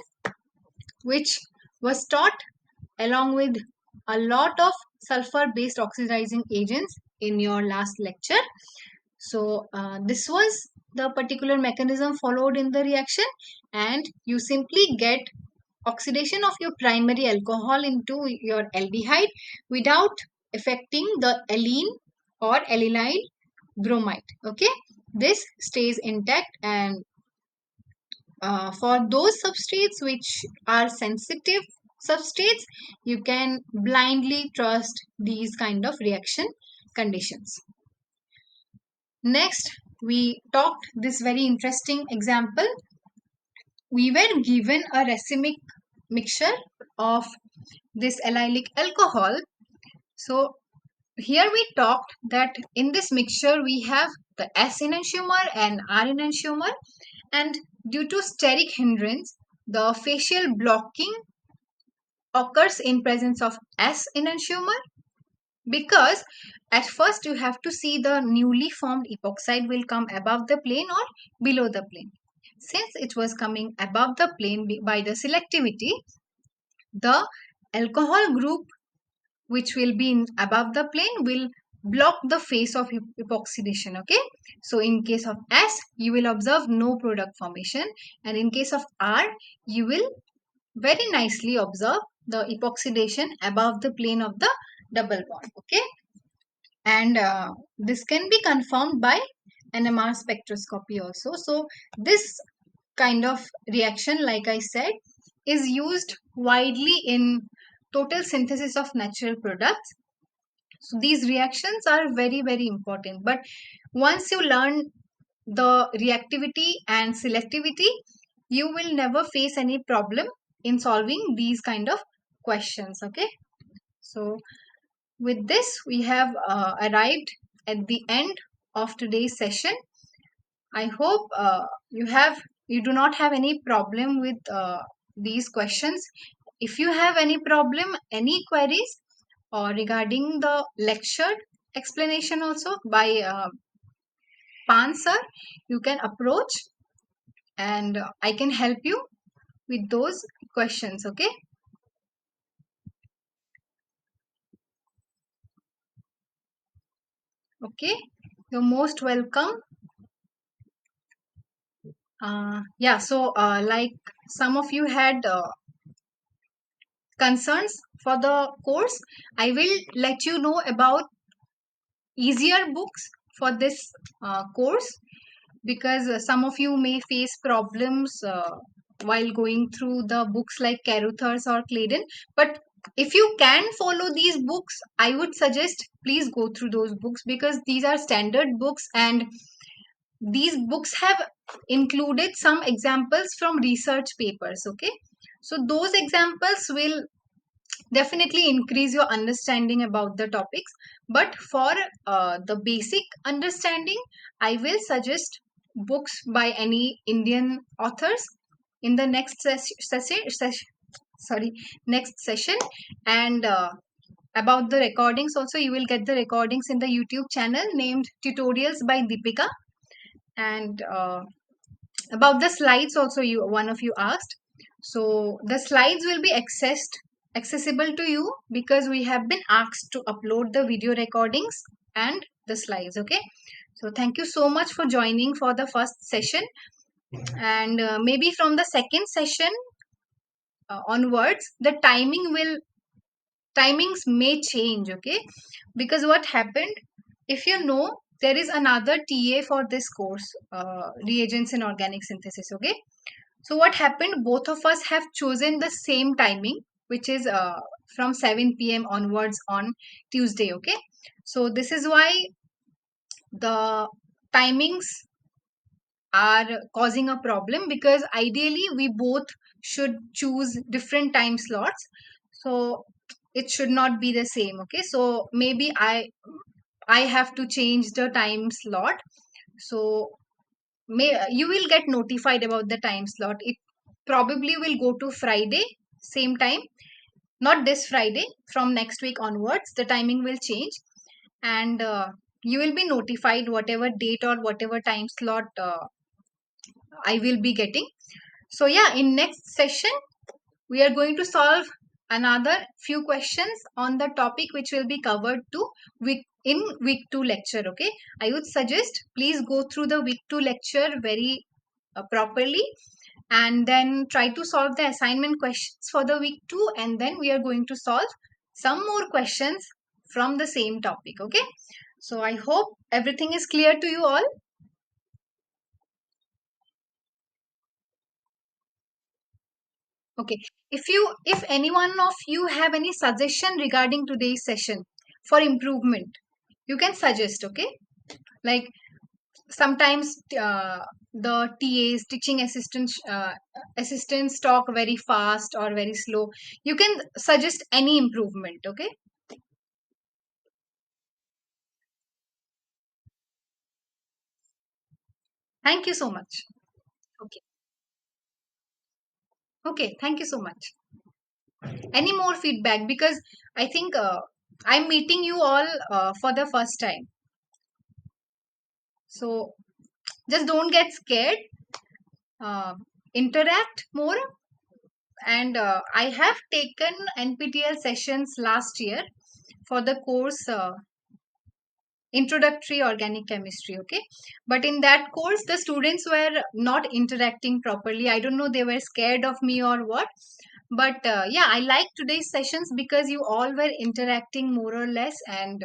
which was taught along with a lot of sulfur based oxidizing agents in your last lecture. So this was the particular mechanism followed in the reaction, and you simply get oxidation of your primary alcohol into your aldehyde without affecting the alene or allyl bromide. Okay, this stays intact, and for those substrates which are sensitive substrates, you can blindly trust these kind of reaction conditions. Next, we talked this very interesting example. We were given a racemic mixture of this allylic alcohol. So here we talked that in this mixture we have the S enantiomer and R enantiomer, and due to steric hindrance, the facial blocking occurs in presence of S enantiomer, because at first you have to see the newly formed epoxide will come above the plane or below the plane. Since it was coming above the plane by the selectivity, the alcohol group which will be above the plane will block the face of epoxidation. Okay, so in case of S, you will observe no product formation, and in case of R, you will very nicely observe the epoxidation above the plane of the double bond. Okay, and this can be confirmed by NMR spectroscopy also. So this kind of reaction, like I said, is used widely in total synthesis of natural products. So these reactions are very, very important. But once you learn the reactivity and selectivity, you will never face any problem in solving these kind of questions. Okay. So with this, we have arrived at the end of today's session. I hope you do not have any problem with these questions. If you have any problem, any queries regarding the lectured explanation also by Pan sir, you can approach, and I can help you with those questions. Okay. Okay. You're most welcome. Yeah. So like some of you had concerns for the course, I will let you know about easier books for this course, because some of you may face problems while going through the books like Caruthers or Claydon. But if you can follow these books, I would suggest please go through those books, because these are standard books, and these books have included some examples from research papers. Okay, so those examples will definitely increase your understanding about the topics. But for the basic understanding, I will suggest books by any Indian authors in the next sorry, next session. And about the recordings also, you will get the recordings in the YouTube channel named Tutorials by Deepika. And about the slides also, you one of you asked. So the slides will be accessible to you, because we have been asked to upload the video recordings and the slides. Okay, so thank you so much for joining for the first session. And maybe from the second session onwards, the timings may change. Okay, because what happened, if you know, there is another TA for this course, reagents in organic synthesis. Okay, so what happened, both of us have chosen the same timing, which is from 7 p.m. onwards on Tuesday. Okay, so this is why the timings are causing a problem, because ideally we both should choose different time slots. So it should not be the same. Okay, so maybe I have to change the time slot. So you will get notified about the time slot. It probably will go to Friday same time, not this Friday. From next week onwards, the timing will change, and you will be notified whatever date or whatever time slot I will be getting. So yeah, in next session we are going to solve another few questions on the topic which will be covered to week 2 lecture. Okay, I would suggest please go through the week 2 lecture very properly, and then try to solve the assignment questions for the week 2, and then we are going to solve some more questions from the same topic. Okay, so I hope everything is clear to you all. Okay, if any one of you have any suggestion regarding today's session for improvement, you can suggest. Okay, like sometimes the TAs, teaching assistants talk very fast or very slow. You can suggest any improvement. Okay, thank you so much. Okay, okay, thank you so much. Any more feedback, because I think I'm meeting you all for the first time. So just don't get scared. Uh, Interact more. And I have taken NPTEL sessions last year for the course Introductory Organic Chemistry. Okay, but in that course the students were not interacting properly. I don't know, they were scared of me or what. But yeah, I like today's sessions because you all were interacting more or less, and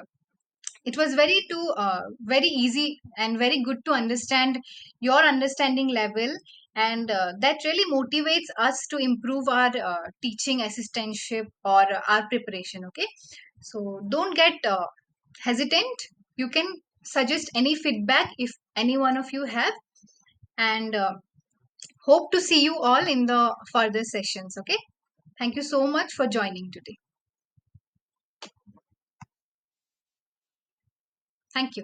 it was very easy and very good to understand your understanding level, and that really motivates us to improve our teaching assistantship or our preparation. Okay, so don't get hesitant. You can suggest any feedback if any one of you have, and hope to see you all in the further sessions. Okay, thank you so much for joining today. Thank you.